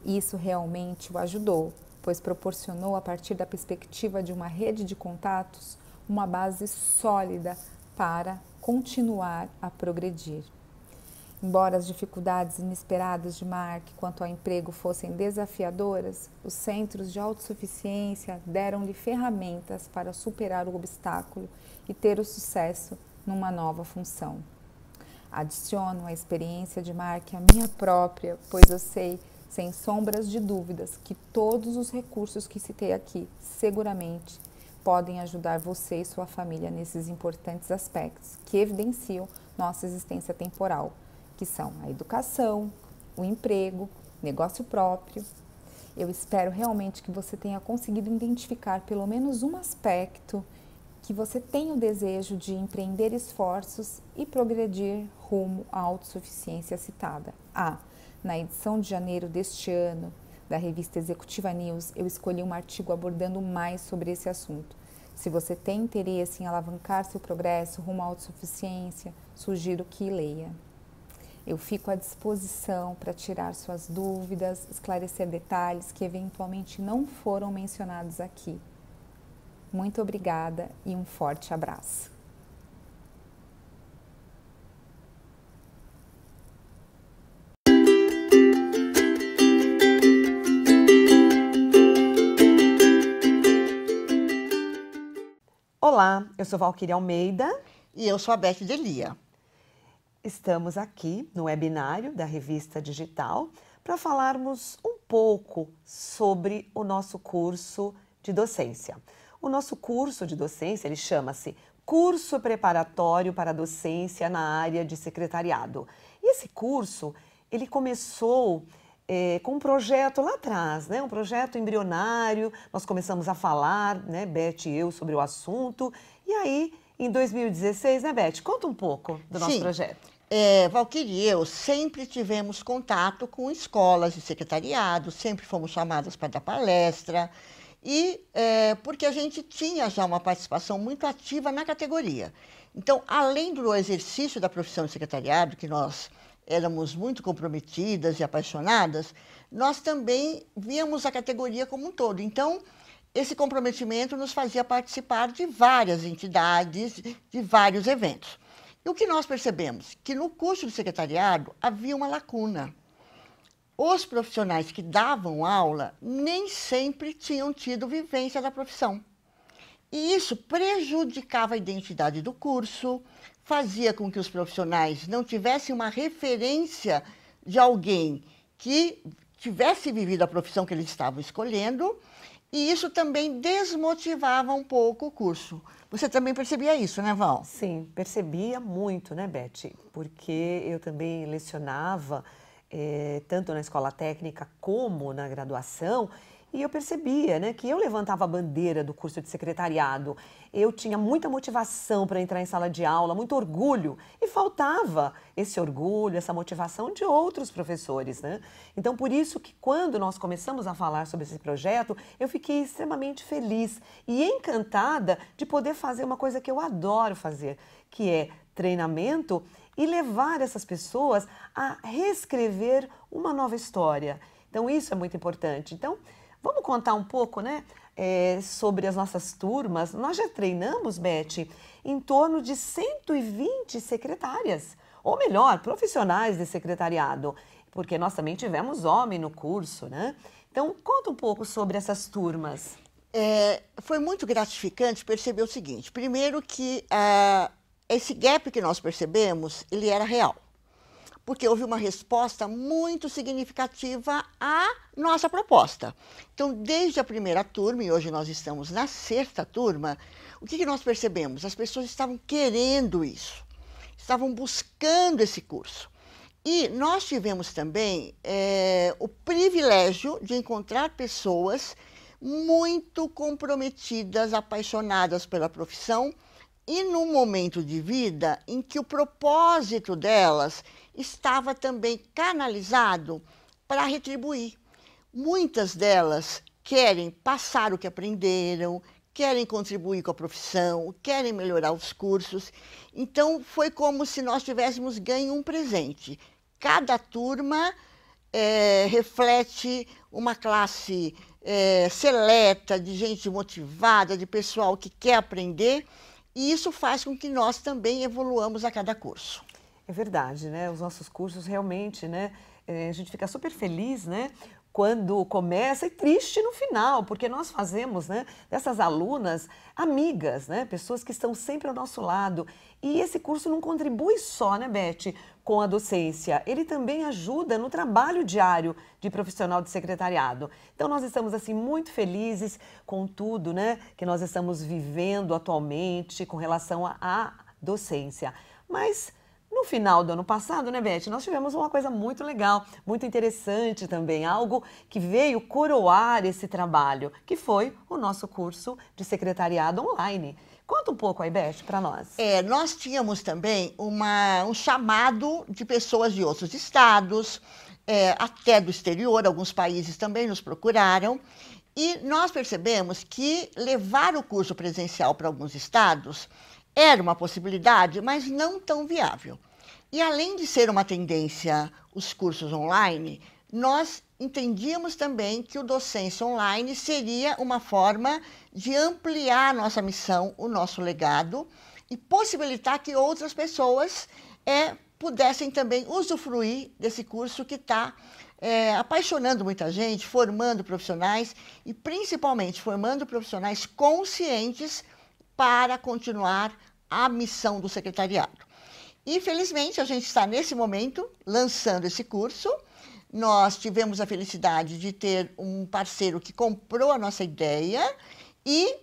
Isso realmente o ajudou, pois proporcionou, a partir da perspectiva de uma rede de contatos, uma base sólida para continuar a progredir. Embora as dificuldades inesperadas de Mark quanto ao emprego fossem desafiadoras, os centros de autossuficiência deram-lhe ferramentas para superar o obstáculo e ter o sucesso numa nova função. Adiciono a experiência de Mark à minha própria, pois eu sei, sem sombras de dúvidas, que todos os recursos que citei aqui, seguramente, podem ajudar você e sua família nesses importantes aspectos que evidenciam nossa existência temporal, que são a educação, o emprego, negócio próprio. Eu espero realmente que você tenha conseguido identificar pelo menos um aspecto que você tem o desejo de empreender esforços e progredir rumo à autossuficiência citada. Na edição de janeiro deste ano, da revista Executiva News, eu escolhi um artigo abordando mais sobre esse assunto. Se você tem interesse em alavancar seu progresso rumo à autossuficiência, sugiro que leia. Eu fico à disposição para tirar suas dúvidas, esclarecer detalhes que eventualmente não foram mencionados aqui. Muito obrigada e um forte abraço. Olá, eu sou Valquíria Almeida. E eu sou a Beth Delia. Estamos aqui no webinário da Revista Digital para falarmos um pouco sobre o nosso curso de docência. O nosso curso de docência, ele chama-se Curso Preparatório para a Docência na Área de Secretariado. E esse curso, ele começou com um projeto lá atrás, né? Um projeto embrionário. Nós começamos a falar, né, Beth e eu, sobre o assunto. E aí, em 2016, né, Beth? Conta um pouco do nosso projeto. Valquíria e eu sempre tivemos contato com escolas de secretariado, sempre fomos chamadas para dar palestra, porque a gente tinha já uma participação muito ativa na categoria. Então, além do exercício da profissão de secretariado, que nós éramos muito comprometidas e apaixonadas, nós também víamos a categoria como um todo. Então, esse comprometimento nos fazia participar de várias entidades, de vários eventos. E o que nós percebemos? Que no curso de secretariado havia uma lacuna. Os profissionais que davam aula nem sempre tinham tido vivência da profissão. E isso prejudicava a identidade do curso, fazia com que os profissionais não tivessem uma referência de alguém que tivesse vivido a profissão que eles estavam escolhendo, e isso também desmotivava um pouco o curso. Você também percebia isso, né, Val? Sim, percebia muito, né, Beth? Porque eu também lecionava, tanto na escola técnica como na graduação, e eu percebia, né, que eu levantava a bandeira do curso de secretariado. Eu tinha muita motivação para entrar em sala de aula, muito orgulho, e faltava esse orgulho, essa motivação de outros professores, né? Então, por isso que quando nós começamos a falar sobre esse projeto, eu fiquei extremamente feliz e encantada de poder fazer uma coisa que eu adoro fazer, que é treinamento e levar essas pessoas a reescrever uma nova história. Então, isso é muito importante. Então, vamos contar um pouco, né, sobre as nossas turmas. Nós já treinamos, Beth, em torno de 120 secretárias, ou melhor, profissionais de secretariado, porque nós também tivemos homem no curso, né? Então, conta um pouco sobre essas turmas. Foi muito gratificante perceber o seguinte. Primeiro que esse gap que nós percebemos, ele era real. Porque houve uma resposta muito significativa à nossa proposta. Então, desde a primeira turma, e hoje nós estamos na 6ª turma, o que nós percebemos? As pessoas estavam querendo isso, estavam buscando esse curso. E nós tivemos também o privilégio de encontrar pessoas muito comprometidas, apaixonadas pela profissão, e num momento de vida em que o propósito delas estava também canalizado para retribuir. Muitas delas querem passar o que aprenderam, querem contribuir com a profissão, querem melhorar os cursos. Então, foi como se nós tivéssemos ganho um presente. Cada turma reflete uma classe seleta de gente motivada, de pessoal que quer aprender, e isso faz com que nós também evoluamos a cada curso. É verdade, né? Os nossos cursos realmente, né? A gente fica super feliz, né? Quando começa e triste no final, porque nós fazemos, né, dessas alunas amigas, né? Pessoas que estão sempre ao nosso lado. E esse curso não contribui só, né, Beth, com a docência. Ele também ajuda no trabalho diário de profissional de secretariado. Então, nós estamos, assim, muito felizes com tudo, né, que nós estamos vivendo atualmente com relação à docência. Mas no final do ano passado, né, Beth, nós tivemos uma coisa muito legal, muito interessante também, algo que veio coroar esse trabalho, que foi o nosso curso de secretariado online. Conta um pouco aí, Beth, para nós. Nós tínhamos também um chamado de pessoas de outros estados, até do exterior, alguns países também nos procuraram, e nós percebemos que levar o curso presencial para alguns estados era uma possibilidade, mas não tão viável. E além de ser uma tendência os cursos online, nós entendíamos também que o docência online seria uma forma de ampliar a nossa missão, o nosso legado, e possibilitar que outras pessoas pudessem também usufruir desse curso que está apaixonando muita gente, formando profissionais e principalmente formando profissionais conscientes para continuar a missão do secretariado. Infelizmente, a gente está, nesse momento, lançando esse curso. Nós tivemos a felicidade de ter um parceiro que comprou a nossa ideia e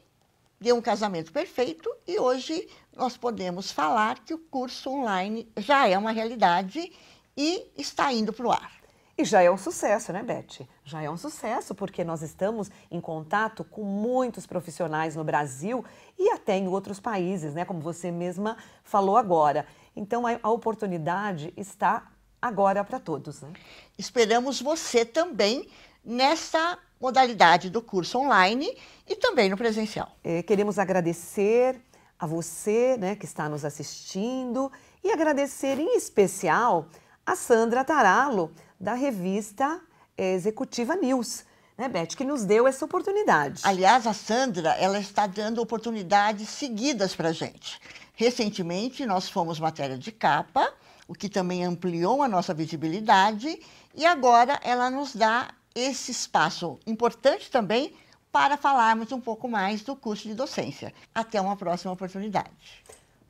deu um casamento perfeito. E hoje nós podemos falar que o curso online já é uma realidade e está indo para o ar. E já é um sucesso, né, Beth? Já é um sucesso, porque nós estamos em contato com muitos profissionais no Brasil e até em outros países, né? Como você mesma falou agora. Então, a oportunidade está agora para todos, né? Esperamos você também nessa modalidade do curso online e também no presencial. Queremos agradecer a você, né, que está nos assistindo, e agradecer em especial a Sandra Taralo, da revista Executiva News, né, Beth, que nos deu essa oportunidade. Aliás, a Sandra, ela está dando oportunidades seguidas para a gente. Recentemente, nós fomos matéria de capa, o que também ampliou a nossa visibilidade, e agora ela nos dá esse espaço importante também para falarmos um pouco mais do curso de docência. Até uma próxima oportunidade.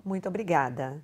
Muito obrigada.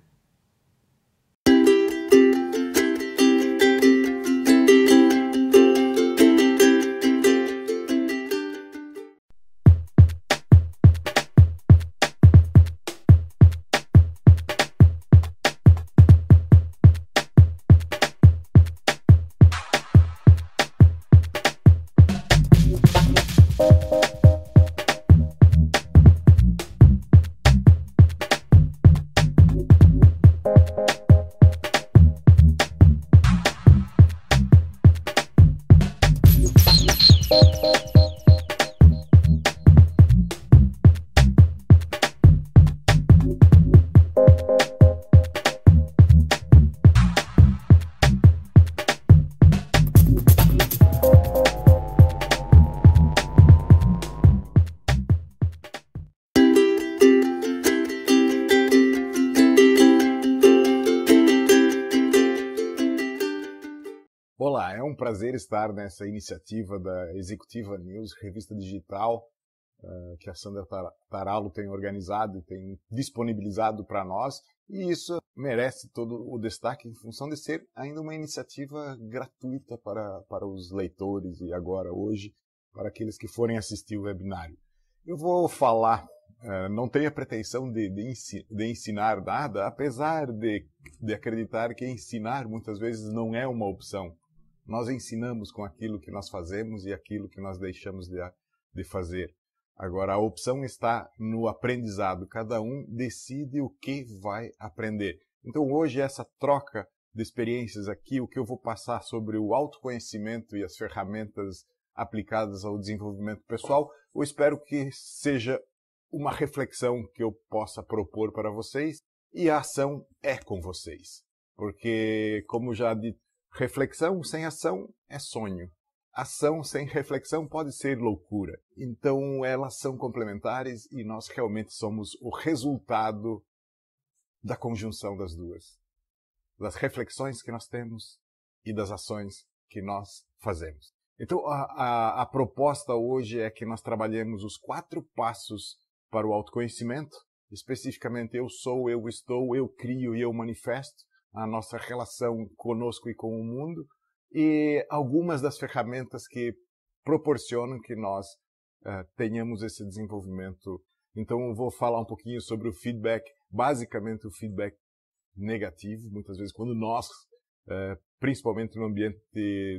Olá, é um prazer estar nessa iniciativa da Executiva News, revista digital, que a Sandra Taralo tem organizado e tem disponibilizado para nós, e isso merece todo o destaque em função de ser ainda uma iniciativa gratuita para os leitores e agora, hoje, para aqueles que forem assistir o webinário. Eu vou falar, não tenho a pretensão de ensinar nada, apesar de acreditar que ensinar muitas vezes não é uma opção. Nós ensinamos com aquilo que nós fazemos e aquilo que nós deixamos de fazer. Agora, a opção está no aprendizado. Cada um decide o que vai aprender. Então, hoje, essa troca de experiências aqui, o que eu vou passar sobre o autoconhecimento e as ferramentas aplicadas ao desenvolvimento pessoal, eu espero que seja uma reflexão que eu possa propor para vocês, e a ação é com vocês. Porque, como já disse, reflexão sem ação é sonho. Ação sem reflexão pode ser loucura. Então, elas são complementares e nós realmente somos o resultado da conjunção das duas. Das reflexões que nós temos e das ações que nós fazemos. Então, a proposta hoje é que nós trabalhemos os 4 passos para o autoconhecimento. Especificamente, eu sou, eu estou, eu crio e eu manifesto. A nossa relação conosco e com o mundo, e algumas das ferramentas que proporcionam que nós tenhamos esse desenvolvimento. Então, eu vou falar um pouquinho sobre o feedback, basicamente o feedback negativo, muitas vezes quando nós, principalmente no ambiente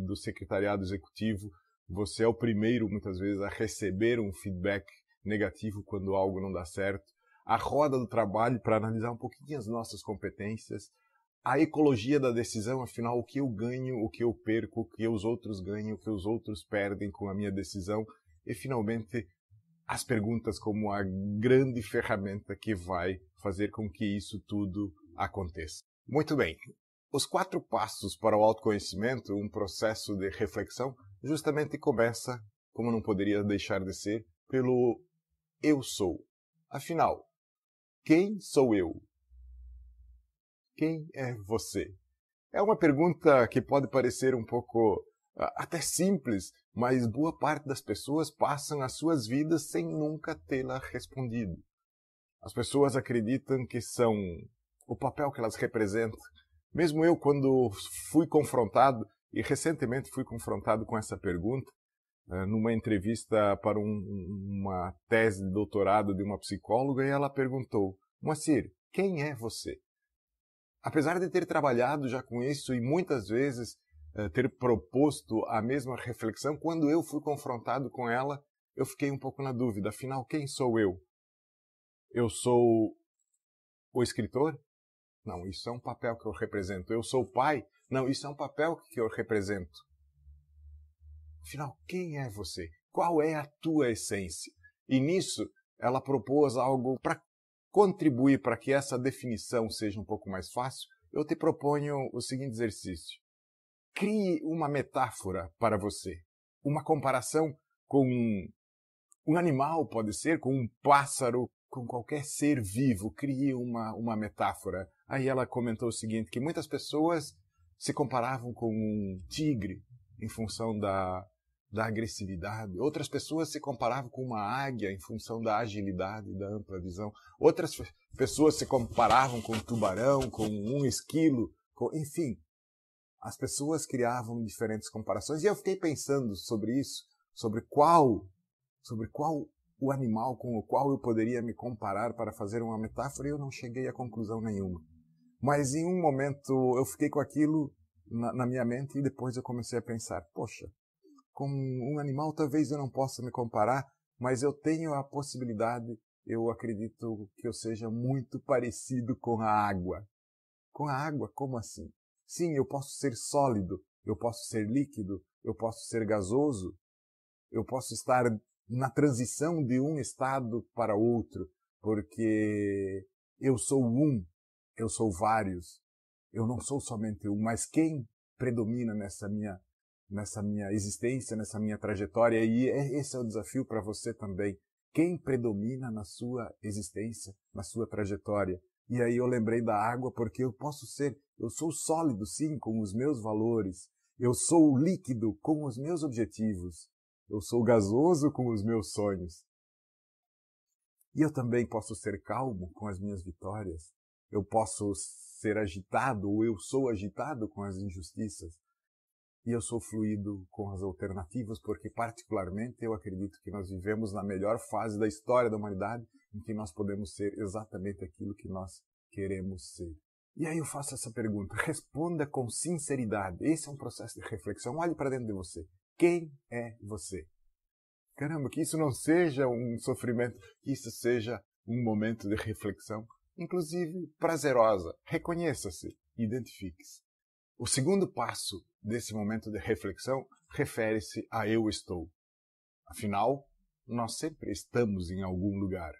do secretariado executivo, você é o primeiro, muitas vezes, a receber um feedback negativo quando algo não dá certo. A roda do trabalho para analisar um pouquinho as nossas competências, a ecologia da decisão, afinal, o que eu ganho, o que eu perco, o que os outros ganham, o que os outros perdem com a minha decisão. E, finalmente, as perguntas como a grande ferramenta que vai fazer com que isso tudo aconteça. Muito bem. Os 4 passos para o autoconhecimento, um processo de reflexão, justamente começa, como não poderia deixar de ser, pelo eu sou. Afinal, quem sou eu? Quem é você? É uma pergunta que pode parecer um pouco até simples, mas boa parte das pessoas passam as suas vidas sem nunca tê-la respondido. As pessoas acreditam que são o papel que elas representam. Mesmo eu, quando fui confrontado, e recentemente fui confrontado com essa pergunta, numa entrevista para uma tese de doutorado de uma psicóloga, e ela perguntou: Moacir, quem é você? Apesar de ter trabalhado já com isso e muitas vezes ter proposto a mesma reflexão, quando eu fui confrontado com ela, eu fiquei um pouco na dúvida. Afinal, quem sou eu? Eu sou o escritor? Não, isso é um papel que eu represento. Eu sou o pai? Não, isso é um papel que eu represento. Afinal, quem é você? Qual é a tua essência? E nisso, ela propôs algo para contribuir para que essa definição seja um pouco mais fácil. Eu te proponho o seguinte exercício. Crie uma metáfora para você. Uma comparação com um animal, pode ser, com um pássaro, com qualquer ser vivo. Crie uma metáfora. Aí ela comentou o seguinte, que muitas pessoas se comparavam com um tigre em função da agressividade. Outras pessoas se comparavam com uma águia em função da agilidade e da ampla visão. Outras pessoas se comparavam com um tubarão, com um esquilo, enfim. As pessoas criavam diferentes comparações. E eu fiquei pensando sobre isso, sobre qual o animal com o qual eu poderia me comparar para fazer uma metáfora, e eu não cheguei a conclusão nenhuma. Mas em um momento eu fiquei com aquilo na minha mente e depois eu comecei a pensar, poxa, com um animal talvez eu não possa me comparar, mas eu tenho a possibilidade, eu acredito que eu seja muito parecido com a água. Com a água, como assim? Sim, eu posso ser sólido, eu posso ser líquido, eu posso ser gasoso, eu posso estar na transição de um estado para outro, porque eu sou um, eu sou vários, eu não sou somente um, mas quem predomina nessa minha existência, nessa minha trajetória, e esse é o desafio para você também. Quem predomina na sua existência, na sua trajetória? E aí eu lembrei da água porque eu sou sólido sim, com os meus valores, eu sou líquido com os meus objetivos, eu sou gasoso com os meus sonhos. E eu também posso ser calmo com as minhas vitórias, eu posso ser agitado, ou eu sou agitado com as injustiças, e eu sou fluido com as alternativas, porque particularmente eu acredito que nós vivemos na melhor fase da história da humanidade, em que nós podemos ser exatamente aquilo que nós queremos ser. E aí eu faço essa pergunta, responda com sinceridade. Esse é um processo de reflexão, olhe para dentro de você. Quem é você? Caramba, que isso não seja um sofrimento, que isso seja um momento de reflexão, inclusive prazerosa. Reconheça-se, identifique-se. O segundo passo desse momento de reflexão refere-se a eu estou. Afinal, nós sempre estamos em algum lugar.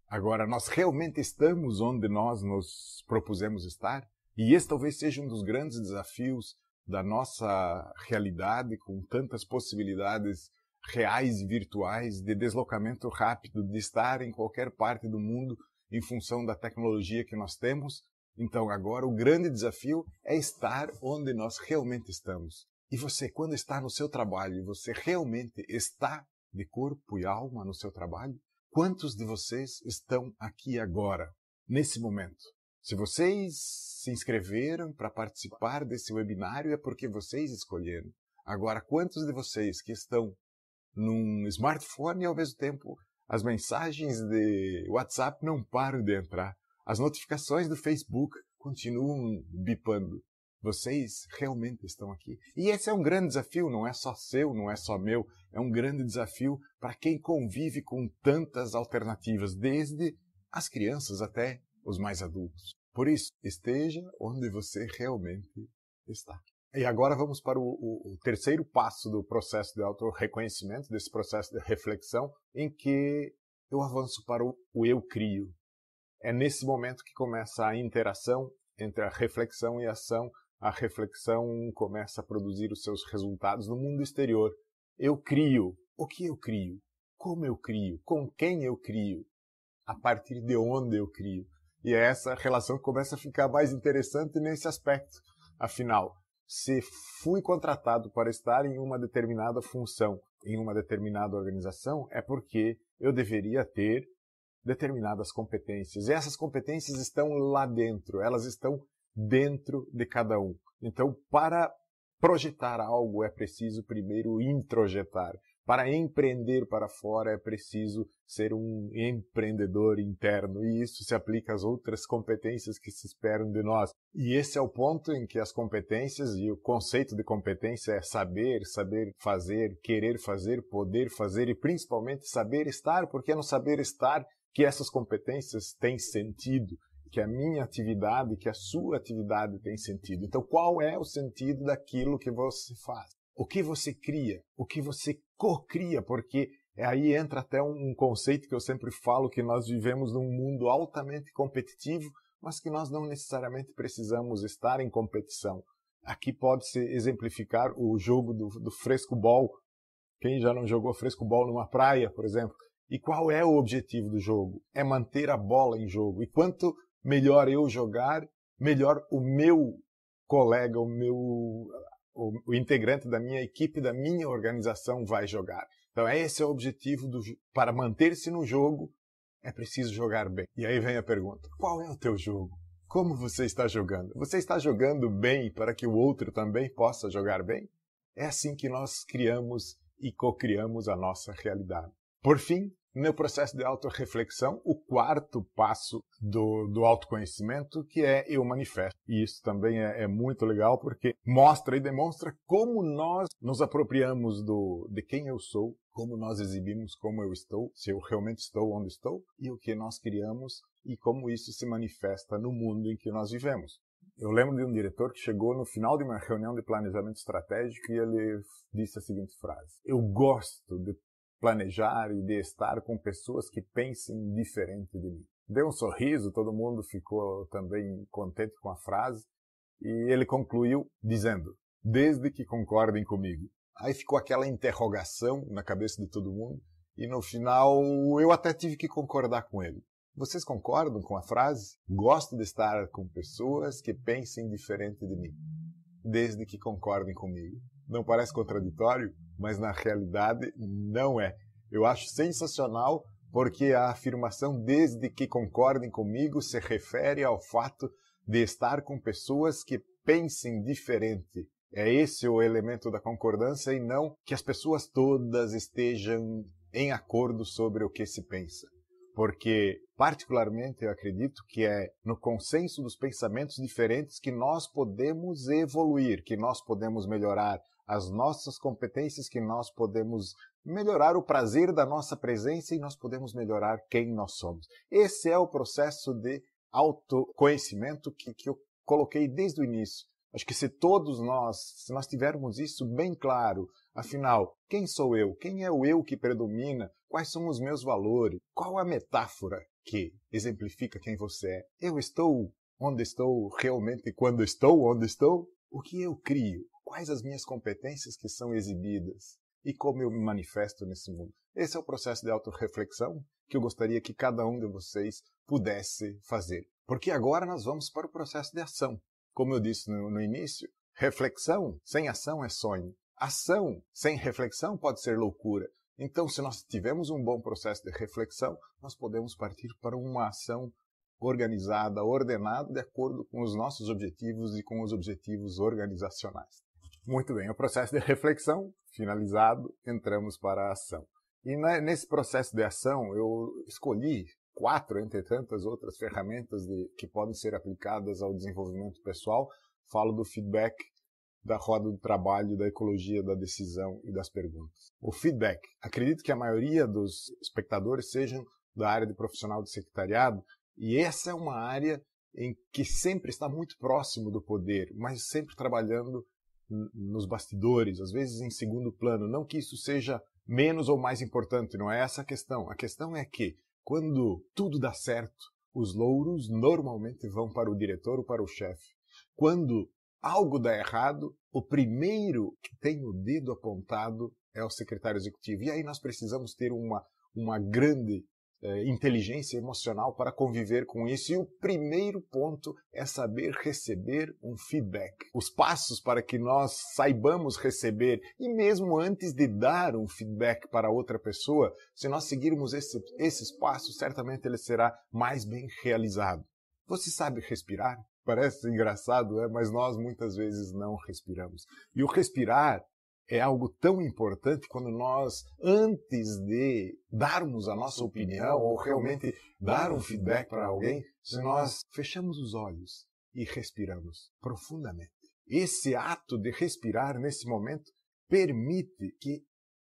Agora, nós realmente estamos onde nós nos propusemos estar? E esse talvez seja um dos grandes desafios da nossa realidade, com tantas possibilidades reais e virtuais de deslocamento rápido, de estar em qualquer parte do mundo em função da tecnologia que nós temos. Então, agora, o grande desafio é estar onde nós realmente estamos. E você, quando está no seu trabalho, você realmente está de corpo e alma no seu trabalho? Quantos de vocês estão aqui agora, nesse momento? Se vocês se inscreveram para participar desse webinário, é porque vocês escolheram. Agora, quantos de vocês que estão num smartphone e, ao mesmo tempo, as mensagens de WhatsApp não param de entrar? As notificações do Facebook continuam bipando. Vocês realmente estão aqui. E esse é um grande desafio, não é só seu, não é só meu. É um grande desafio para quem convive com tantas alternativas, desde as crianças até os mais adultos. Por isso, esteja onde você realmente está. E agora vamos para o terceiro passo do processo de autorreconhecimento, desse processo de reflexão, em que eu avanço para o eu crio. É nesse momento que começa a interação entre a reflexão e a ação. A reflexão começa a produzir os seus resultados no mundo exterior. Eu crio. O que eu crio? Como eu crio? Com quem eu crio? A partir de onde eu crio? E é essa relação que começa a ficar mais interessante nesse aspecto. Afinal, se fui contratado para estar em uma determinada função, em uma determinada organização, é porque eu deveria ter determinadas competências. E essas competências estão lá dentro, elas estão dentro de cada um. Então, para projetar algo é preciso primeiro introjetar. Para empreender para fora é preciso ser um empreendedor interno, e isso se aplica às outras competências que se esperam de nós. E esse é o ponto em que as competências, e o conceito de competência é saber, saber fazer, querer fazer, poder fazer e principalmente saber estar, porque é no saber estar que essas competências têm sentido, que a minha atividade, que a sua atividade tem sentido. Então, qual é o sentido daquilo que você faz? O que você cria? O que você co-cria? Porque aí entra até um conceito que eu sempre falo, que nós vivemos num mundo altamente competitivo, mas que nós não necessariamente precisamos estar em competição. Aqui pode-se exemplificar o jogo do frescobol. Quem já não jogou frescobol numa praia, por exemplo? E qual é o objetivo do jogo? É manter a bola em jogo. E quanto melhor eu jogar, melhor o meu colega, o integrante da minha equipe, da minha organização vai jogar. Então esse é o objetivo para manter-se no jogo, é preciso jogar bem. E aí vem a pergunta, qual é o teu jogo? Como você está jogando? Você está jogando bem para que o outro também possa jogar bem? É assim que nós criamos e co-criamos a nossa realidade. Por fim, no processo de autorreflexão, o quarto passo do autoconhecimento, que é eu manifesto. E isso também é muito legal, porque mostra e demonstra como nós nos apropriamos de quem eu sou, como nós exibimos como eu estou, se eu realmente estou onde estou, e o que nós criamos e como isso se manifesta no mundo em que nós vivemos. Eu lembro de um diretor que chegou no final de uma reunião de planejamento estratégico e ele disse a seguinte frase: eu gosto de planejar e de estar com pessoas que pensem diferente de mim. Deu um sorriso, todo mundo ficou também contente com a frase, e ele concluiu dizendo, desde que concordem comigo. Aí ficou aquela interrogação na cabeça de todo mundo, e no final eu até tive que concordar com ele. Vocês concordam com a frase? Gosto de estar com pessoas que pensem diferente de mim, desde que concordem comigo. Não parece contraditório, mas na realidade não é. Eu acho sensacional porque a afirmação desde que concordem comigo se refere ao fato de estar com pessoas que pensem diferente. É esse o elemento da concordância e não que as pessoas todas estejam em acordo sobre o que se pensa. Porque, particularmente, eu acredito que é no consenso dos pensamentos diferentes que nós podemos evoluir, que nós podemos melhorar as nossas competências, que nós podemos melhorar o prazer da nossa presença e nós podemos melhorar quem nós somos. Esse é o processo de autoconhecimento que eu coloquei desde o início. Acho que se nós tivermos isso bem claro, afinal, quem sou eu? Quem é o eu que predomina? Quais são os meus valores? Qual a metáfora que exemplifica quem você é? Eu estou onde estou realmente quando estou onde estou? O que eu crio? Quais as minhas competências que são exibidas? E como eu me manifesto nesse mundo? Esse é o processo de autorreflexão que eu gostaria que cada um de vocês pudesse fazer. Porque agora nós vamos para o processo de ação. Como eu disse no início, reflexão sem ação é sonho. Ação sem reflexão pode ser loucura. Então, se nós tivermos um bom processo de reflexão, nós podemos partir para uma ação organizada, ordenada, de acordo com os nossos objetivos e com os objetivos organizacionais. Muito bem, o processo de reflexão finalizado, entramos para a ação. E nesse processo de ação, eu escolhi 4, entre tantas outras ferramentas que podem ser aplicadas ao desenvolvimento pessoal. Falo do feedback, da roda do trabalho, da ecologia, da decisão e das perguntas. O feedback. Acredito que a maioria dos espectadores sejam da área de profissional de secretariado, e essa é uma área em que sempre está muito próximo do poder, mas sempre trabalhando nos bastidores, às vezes em segundo plano. Não que isso seja menos ou mais importante, não é essa a questão. A questão é que, quando tudo dá certo, os louros normalmente vão para o diretor ou para o chefe. Quando algo dá errado, o primeiro que tem o dedo apontado é o secretário executivo. E aí nós precisamos ter uma grande inteligência emocional para conviver com isso. E o primeiro ponto é saber receber um feedback. Os passos para que nós saibamos receber, e mesmo antes de dar um feedback para outra pessoa, se nós seguirmos esses passos, certamente ele será mais bem realizado. Você sabe respirar? Parece engraçado, mas nós muitas vezes não respiramos. E o respirar é algo tão importante quando nós, antes de darmos a nossa opinião ou realmente dar um feedback para alguém, se nós fechamos os olhos e respiramos profundamente. Esse ato de respirar nesse momento permite que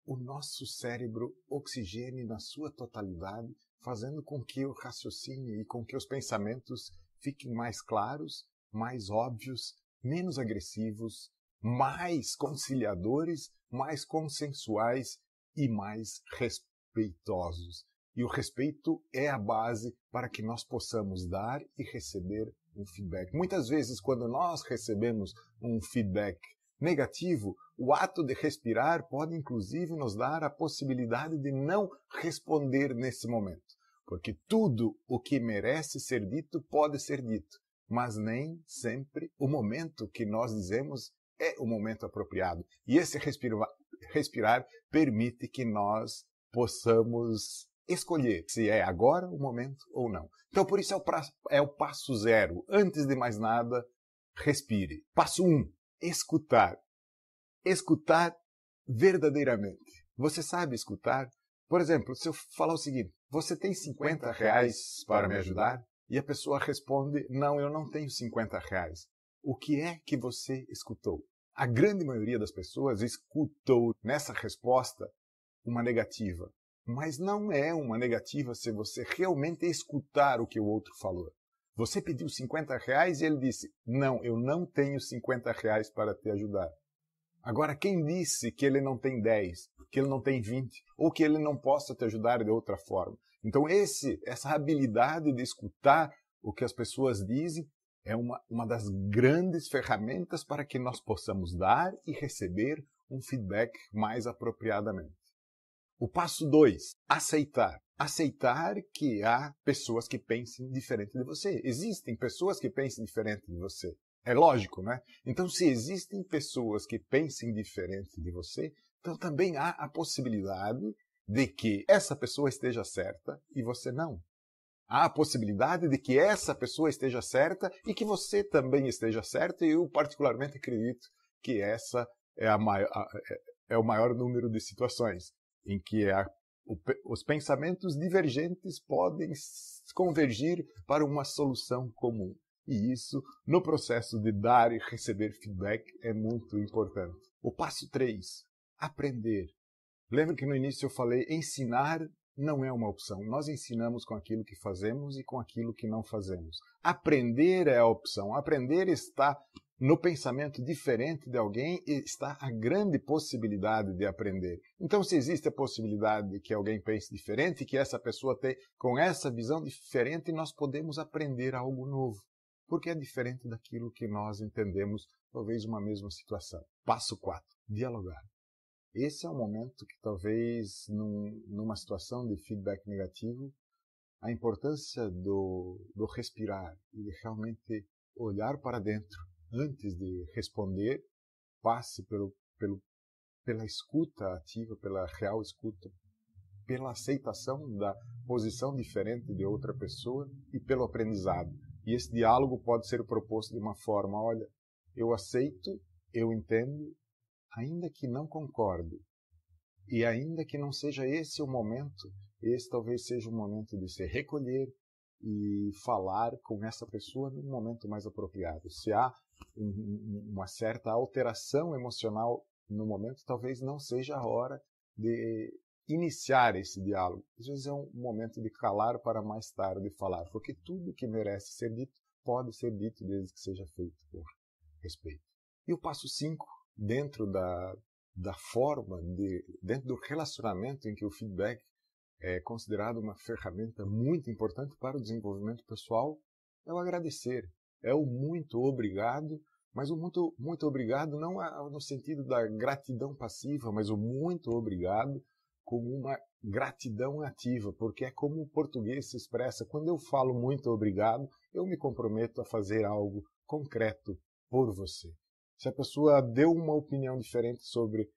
o nosso cérebro oxigene na sua totalidade, fazendo com que o raciocínio e com que os pensamentos fiquem mais claros, mais óbvios, menos agressivos, mais conciliadores, mais consensuais e mais respeitosos. E o respeito é a base para que nós possamos dar e receber um feedback. Muitas vezes, quando nós recebemos um feedback negativo, o ato de respirar pode inclusive nos dar a possibilidade de não responder nesse momento. Porque tudo o que merece ser dito pode ser dito, mas nem sempre o momento que nós dizemos é o momento apropriado. E esse respirar permite que nós possamos escolher se é agora o momento ou não. Então, por isso é o passo 0. Antes de mais nada, respire. Passo 1, escutar. Escutar verdadeiramente. Você sabe escutar? Por exemplo, se eu falar o seguinte, você tem R$50 para me ajudar? E a pessoa responde, não, eu não tenho R$50. O que é que você escutou? A grande maioria das pessoas escutou nessa resposta uma negativa. Mas não é uma negativa se você realmente escutar o que o outro falou. Você pediu R$50 e ele disse, não, eu não tenho R$50 para te ajudar. Agora, quem disse que ele não tem 10, que ele não tem 20, ou que ele não possa te ajudar de outra forma? Então, essa habilidade de escutar o que as pessoas dizem é uma das grandes ferramentas para que nós possamos dar e receber um feedback mais apropriadamente. O passo 2, aceitar. Aceitar que há pessoas que pensem diferente de você. Existem pessoas que pensem diferente de você. É lógico, né? Então, se existem pessoas que pensem diferente de você, então também há a possibilidade de que essa pessoa esteja certa e você não. Há a possibilidade de que essa pessoa esteja certa e que você também esteja certo, e eu particularmente acredito que essa é o maior número de situações em que os pensamentos divergentes podem convergir para uma solução comum. E isso, no processo de dar e receber feedback, é muito importante. O passo 3, aprender. Lembra que no início eu falei, ensinar não é uma opção. Nós ensinamos com aquilo que fazemos e com aquilo que não fazemos. Aprender é a opção. Aprender está no pensamento diferente de alguém e está a grande possibilidade de aprender. Então, se existe a possibilidade de que alguém pense diferente, que essa pessoa tenha com essa visão diferente, nós podemos aprender algo novo. Porque é diferente daquilo que nós entendemos, talvez uma mesma situação. Passo 4, dialogar. Esse é um momento que talvez, numa situação de feedback negativo, a importância do respirar e de realmente olhar para dentro antes de responder, passe pela escuta ativa, pela real escuta, pela aceitação da posição diferente de outra pessoa e pelo aprendizado. E esse diálogo pode ser proposto de uma forma, olha, eu aceito, eu entendo, ainda que não concordo, e ainda que não seja esse o momento, esse talvez seja o momento de se recolher e falar com essa pessoa num momento mais apropriado. Se há uma certa alteração emocional no momento, talvez não seja a hora de iniciar esse diálogo. Às vezes é um momento de calar para mais tarde falar, porque tudo que merece ser dito pode ser dito desde que seja feito por respeito. E o passo 5, dentro da forma, dentro do relacionamento em que o feedback é considerado uma ferramenta muito importante para o desenvolvimento pessoal, é o agradecer, é o muito obrigado, mas o muito obrigado não no sentido da gratidão passiva, mas o muito obrigado como uma gratidão ativa, porque é como o português se expressa. Quando eu falo muito obrigado, eu me comprometo a fazer algo concreto por você. Se a pessoa deu uma opinião diferente sobre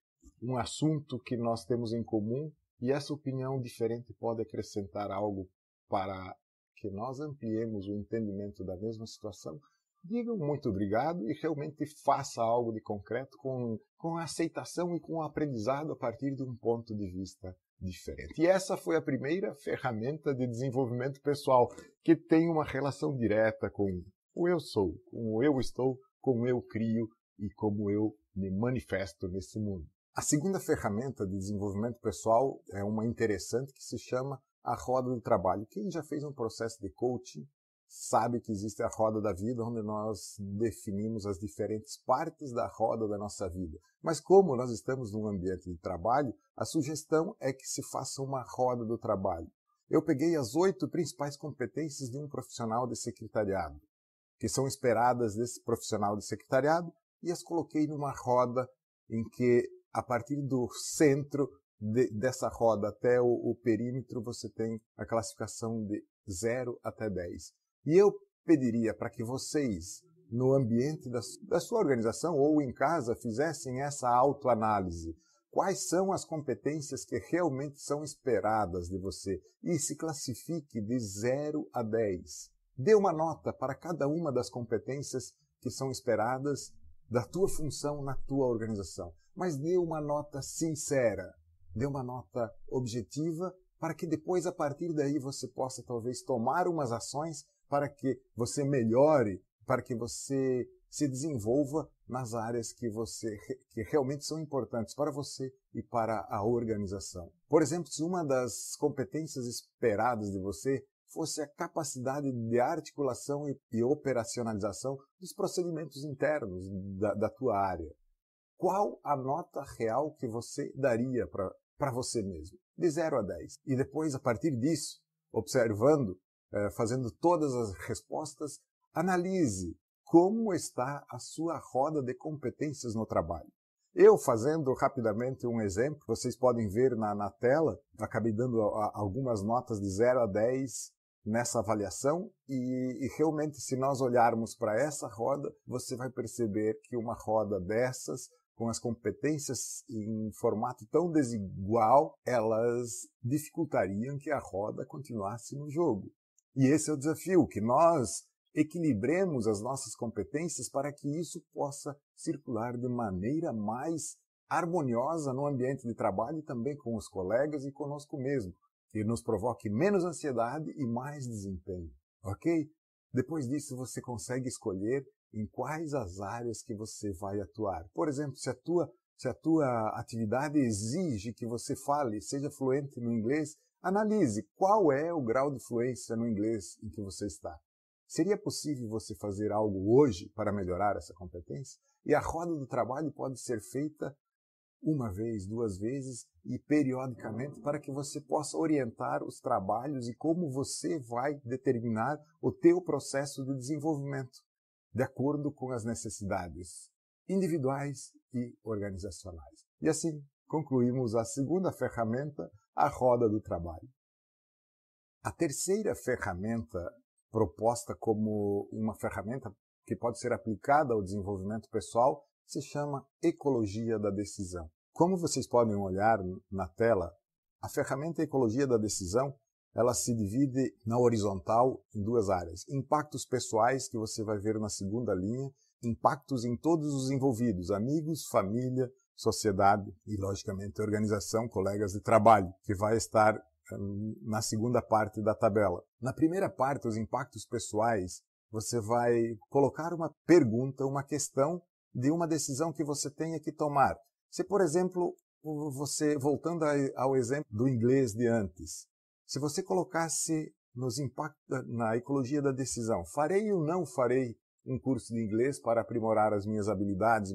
um assunto que nós temos em comum, e essa opinião diferente pode acrescentar algo para que nós ampliemos o entendimento da mesma situação, diga muito obrigado e realmente faça algo de concreto com a aceitação e com o aprendizado a partir de um ponto de vista diferente. E essa foi a primeira ferramenta de desenvolvimento pessoal que tem uma relação direta com o eu sou, com o eu estou, com o eu crio e como eu me manifesto nesse mundo. A segunda ferramenta de desenvolvimento pessoal é uma interessante que se chama a roda do trabalho. Quem já fez um processo de coaching sabe que existe a roda da vida, onde nós definimos as diferentes partes da roda da nossa vida. Mas como nós estamos num ambiente de trabalho, a sugestão é que se faça uma roda do trabalho. Eu peguei as 8 principais competências de um profissional de secretariado, que são esperadas desse profissional de secretariado, e as coloquei numa roda em que, a partir do centro dessa roda até o perímetro, você tem a classificação de 0 até 10. E eu pediria para que vocês, no ambiente da sua organização ou em casa, fizessem essa autoanálise. Quais são as competências que realmente são esperadas de você? E se classifique de 0 a 10. Dê uma nota para cada uma das competências que são esperadas da tua função na tua organização. Mas dê uma nota sincera, dê uma nota objetiva, para que depois, a partir daí, você possa talvez tomar umas ações para que você melhore, para que você se desenvolva nas áreas que realmente são importantes para você e para a organização. Por exemplo, se uma das competências esperadas de você fosse a capacidade de articulação e operacionalização dos procedimentos internos da tua área, qual a nota real que você daria para você mesmo? De 0 a 10. E depois, a partir disso, observando, fazendo todas as respostas, analise como está a sua roda de competências no trabalho. Eu, fazendo rapidamente um exemplo, vocês podem ver na tela, acabei dando algumas notas de 0 a 10 nessa avaliação, e realmente, se nós olharmos para essa roda, você vai perceber que uma roda dessas, com as competências em formato tão desigual, elas dificultariam que a roda continuasse no jogo. E esse é o desafio, que nós equilibremos as nossas competências para que isso possa circular de maneira mais harmoniosa no ambiente de trabalho e também com os colegas e conosco mesmo, que nos provoque menos ansiedade e mais desempenho, ok? Depois disso, você consegue escolher em quais as áreas que você vai atuar. Por exemplo, se a tua atividade exige que você fale, seja fluente no inglês, analise qual é o grau de fluência no inglês em que você está. Seria possível você fazer algo hoje para melhorar essa competência? E a roda do trabalho pode ser feita uma vez, 2 vezes e periodicamente, para que você possa orientar os trabalhos e como você vai determinar o teu processo de desenvolvimento, de acordo com as necessidades individuais e organizacionais. E assim concluímos a segunda ferramenta, a roda do trabalho. A terceira ferramenta, proposta como uma ferramenta que pode ser aplicada ao desenvolvimento pessoal, se chama ecologia da decisão. Como vocês podem olhar na tela, a ferramenta ecologia da decisão, ela se divide na horizontal em 2 áreas. Impactos pessoais, que você vai ver na segunda linha, impactos em todos os envolvidos, amigos, família, sociedade e, logicamente, organização, colegas de trabalho, que vai estar na segunda parte da tabela. Na primeira parte, os impactos pessoais, você vai colocar uma pergunta, uma questão de uma decisão que você tenha que tomar. Se, por exemplo, voltando ao exemplo do inglês de antes, se você colocasse nos impactos na ecologia da decisão, farei ou não farei um curso de inglês para aprimorar as minhas habilidades,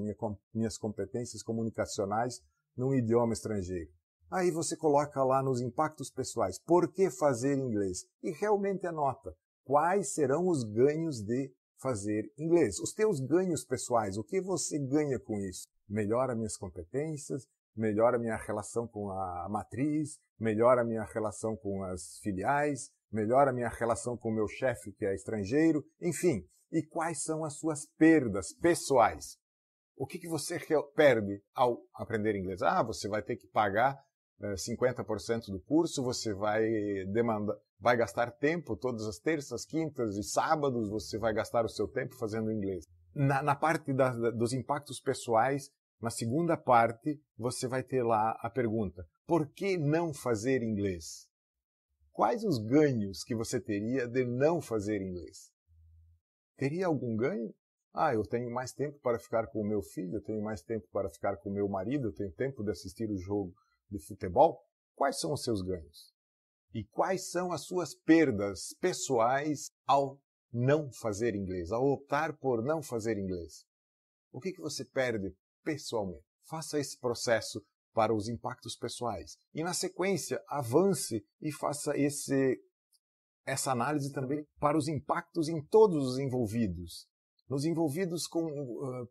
minhas competências comunicacionais num idioma estrangeiro? Aí você coloca lá nos impactos pessoais, por que fazer inglês? E realmente anota quais serão os ganhos de fazer inglês. Os teus ganhos pessoais, o que você ganha com isso? Melhora minhas competências, melhora a minha relação com a matriz, melhora a minha relação com as filiais, melhora a minha relação com o meu chefe que é estrangeiro, enfim. E quais são as suas perdas pessoais? O que você perde ao aprender inglês? Você vai ter que pagar 50% do curso, você vai gastar tempo todas as terças, quintas e sábados, você vai gastar o seu tempo fazendo inglês. Na parte dos impactos pessoais, na segunda parte, você vai ter lá a pergunta: por que não fazer inglês? Quais os ganhos que você teria de não fazer inglês? Teria algum ganho? Eu tenho mais tempo para ficar com o meu filho, eu tenho mais tempo para ficar com o meu marido, eu tenho tempo de assistir o jogo de futebol. Quais são os seus ganhos? E quais são as suas perdas pessoais ao não fazer inglês, ao optar por não fazer inglês? O que você perde pessoalmente? Faça esse processo para os impactos pessoais. E na sequência, avance e faça essa análise também para os impactos em todos os envolvidos. Nos envolvidos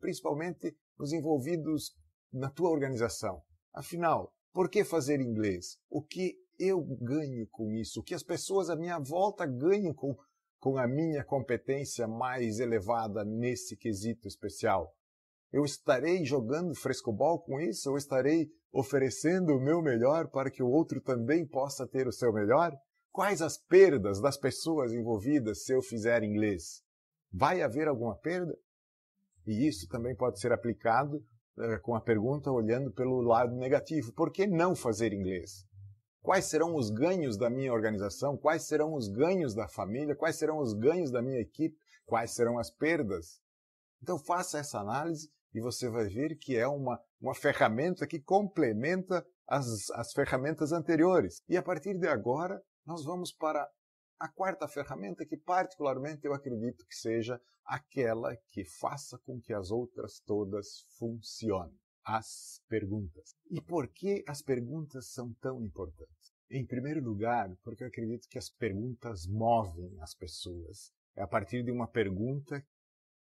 principalmente nos envolvidos na tua organização. Afinal, por que fazer inglês? O que eu ganho com isso? O que as pessoas à minha volta ganham com a minha competência mais elevada nesse quesito especial? Eu estarei jogando frescobol com isso? Eu estarei oferecendo o meu melhor para que o outro também possa ter o seu melhor? Quais as perdas das pessoas envolvidas se eu fizer inglês? Vai haver alguma perda? E isso também pode ser aplicado com a pergunta olhando pelo lado negativo. Por que não fazer inglês? Quais serão os ganhos da minha organização? Quais serão os ganhos da família? Quais serão os ganhos da minha equipe? Quais serão as perdas? Então faça essa análise e você vai ver que é uma ferramenta que complementa as ferramentas anteriores. E a partir de agora, nós vamos para a quarta ferramenta, que particularmente eu acredito que seja aquela que faça com que as outras todas funcionem. As perguntas. E por que as perguntas são tão importantes? Em primeiro lugar, porque eu acredito que as perguntas movem as pessoas. É a partir de uma pergunta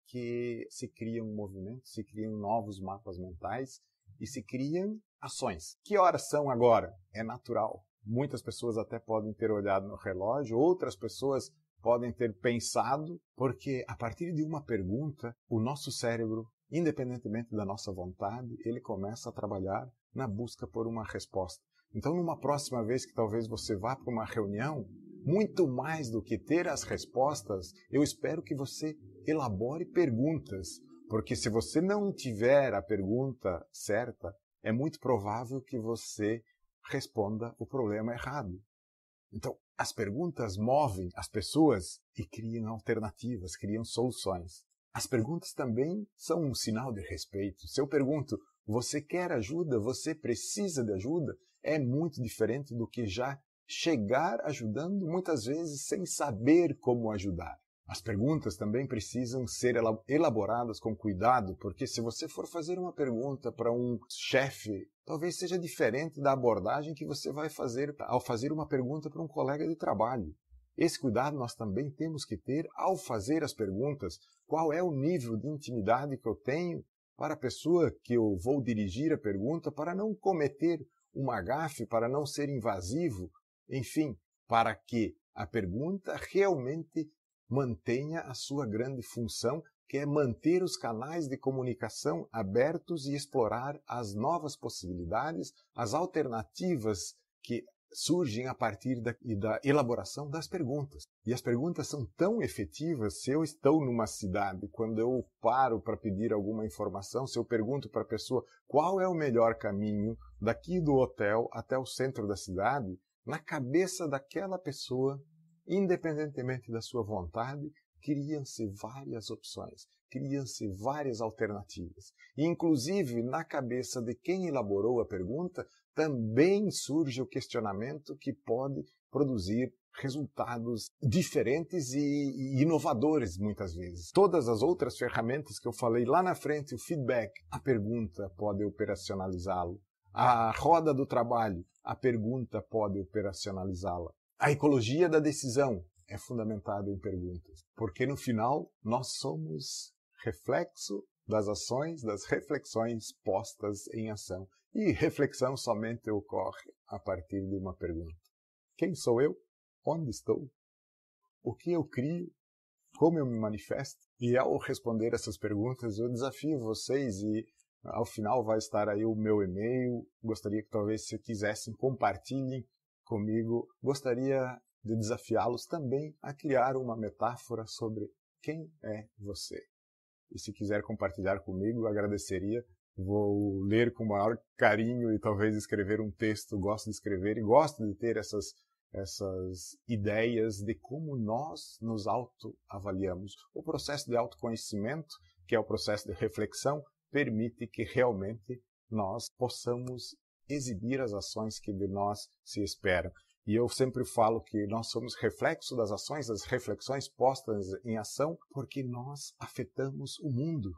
que se cria um movimento, se criam novos mapas mentais e se criam ações. Que horas são agora? É natural. Muitas pessoas até podem ter olhado no relógio, outras pessoas podem ter pensado, porque a partir de uma pergunta, o nosso cérebro, independentemente da nossa vontade, ele começa a trabalhar na busca por uma resposta. Então, numa próxima vez que talvez você vá para uma reunião, muito mais do que ter as respostas, eu espero que você elabore perguntas, porque se você não tiver a pergunta certa, é muito provável que você responda o problema errado. Então, as perguntas movem as pessoas e criam alternativas, criam soluções. As perguntas também são um sinal de respeito. Se eu pergunto, você quer ajuda? Você precisa de ajuda? É muito diferente do que já chegar ajudando, muitas vezes sem saber como ajudar. As perguntas também precisam ser elaboradas com cuidado, porque se você for fazer uma pergunta para um chefe, talvez seja diferente da abordagem que você vai fazer ao fazer uma pergunta para um colega de trabalho. Esse cuidado nós também temos que ter ao fazer as perguntas. Qual é o nível de intimidade que eu tenho para a pessoa que eu vou dirigir a pergunta, para não cometer uma gafe, para não ser invasivo, enfim, para que a pergunta realmente mantenha a sua grande função, que é manter os canais de comunicação abertos e explorar as novas possibilidades, as alternativas que surgem a partir da elaboração das perguntas. E as perguntas são tão efetivas. Se eu estou numa cidade, quando eu paro para pedir alguma informação, se eu pergunto para a pessoa qual é o melhor caminho daqui do hotel até o centro da cidade, na cabeça daquela pessoa, independentemente da sua vontade, criam-se várias opções, criam-se várias alternativas. E, inclusive, na cabeça de quem elaborou a pergunta, também surge o questionamento que pode produzir resultados diferentes e inovadores, muitas vezes. Todas as outras ferramentas que eu falei lá na frente, o feedback, a pergunta pode operacionalizá-lo. A roda do trabalho, a pergunta pode operacionalizá-la. A ecologia da decisão é fundamentada em perguntas, porque no final nós somos reflexo das ações, das reflexões postas em ação. E reflexão somente ocorre a partir de uma pergunta. Quem sou eu? Onde estou? O que eu crio? Como eu me manifesto? E ao responder essas perguntas, eu desafio vocês e ao final vai estar aí o meu e-mail. Gostaria que talvez, se quisessem, compartilhem comigo. Gostaria de desafiá-los também a criar uma metáfora sobre quem é você. E se quiser compartilhar comigo, agradeceria. Vou ler com o maior carinho e talvez escrever um texto. Gosto de escrever e gosto de ter essas ideias de como nós nos autoavaliamos. O processo de autoconhecimento, que é o processo de reflexão, permite que realmente nós possamos exibir as ações que de nós se esperam. E eu sempre falo que nós somos reflexo das ações, das reflexões postas em ação, porque nós afetamos o mundo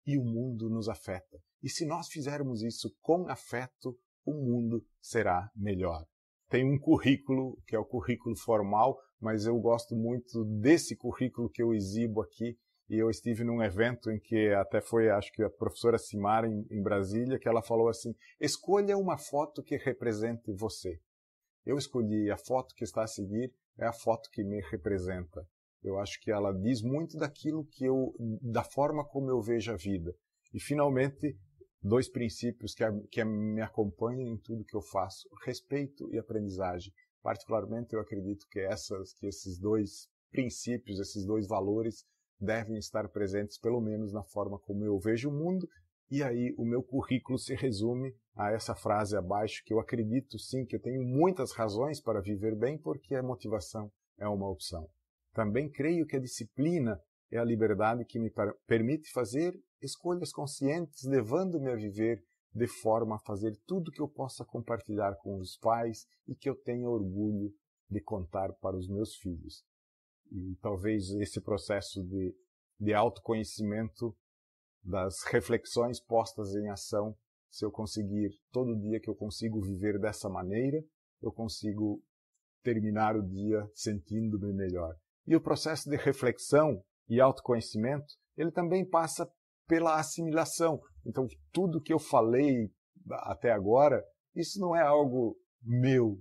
e o mundo nos afeta. E se nós fizermos isso com afeto, o mundo será melhor. Tem um currículo, que é o currículo formal, mas eu gosto muito desse currículo que eu exibo aqui. E eu estive num evento em que até foi, acho que a professora Simara em Brasília, que ela falou assim: escolha uma foto que represente você. Eu escolhi a foto que está a seguir, é a foto que me representa. Eu acho que ela diz muito daquilo da forma como eu vejo a vida. E finalmente, 2 princípios que me acompanham em tudo que eu faço: respeito e aprendizagem. Particularmente, eu acredito que esses 2 princípios, esses 2 valores, devem estar presentes pelo menos na forma como eu vejo o mundo. E aí o meu currículo se resume a essa frase abaixo, que eu acredito sim que eu tenho muitas razões para viver bem, porque a motivação é uma opção. Também creio que a disciplina é a liberdade que me permite fazer escolhas conscientes, levando-me a viver de forma a fazer tudo que eu possa compartilhar com os pais e que eu tenha orgulho de contar para os meus filhos. E talvez esse processo de autoconhecimento, das reflexões postas em ação, se eu conseguir, todo dia que eu consigo viver dessa maneira, eu consigo terminar o dia sentindo-me melhor. E o processo de reflexão e autoconhecimento, ele também passa pela assimilação. Então, tudo que eu falei até agora, isso não é algo meu.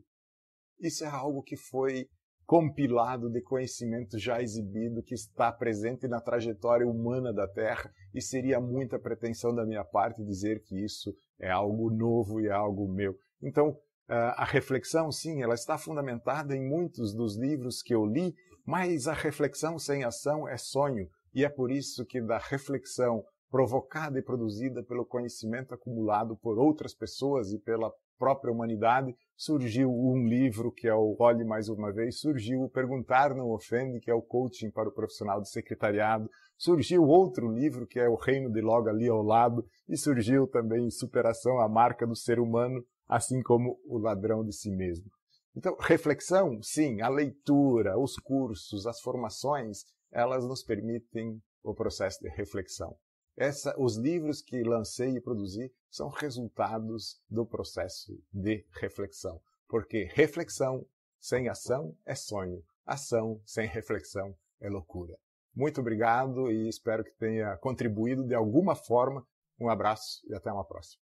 Isso é algo que foi compilado de conhecimento já exibido, que está presente na trajetória humana da Terra, e seria muita pretensão da minha parte dizer que isso é algo novo e é algo meu. Então, a reflexão, sim, ela está fundamentada em muitos dos livros que eu li, mas a reflexão sem ação é sonho, e é por isso que da reflexão provocada e produzida pelo conhecimento acumulado por outras pessoas e pela própria humanidade, surgiu um livro que é o Olhe Mais Uma Vez, surgiu o Perguntar Não Ofende, que é o coaching para o profissional de secretariado, surgiu outro livro que é o Reino de Logo Ali ao Lado, e surgiu também Superação à Marca do Ser Humano, assim como O Ladrão de Si Mesmo. Então, reflexão, sim, a leitura, os cursos, as formações, elas nos permitem o processo de reflexão. Os livros que lancei e produzi são resultados do processo de reflexão. Porque reflexão sem ação é sonho. Ação sem reflexão é loucura. Muito obrigado e espero que tenha contribuído de alguma forma. Um abraço e até uma próxima.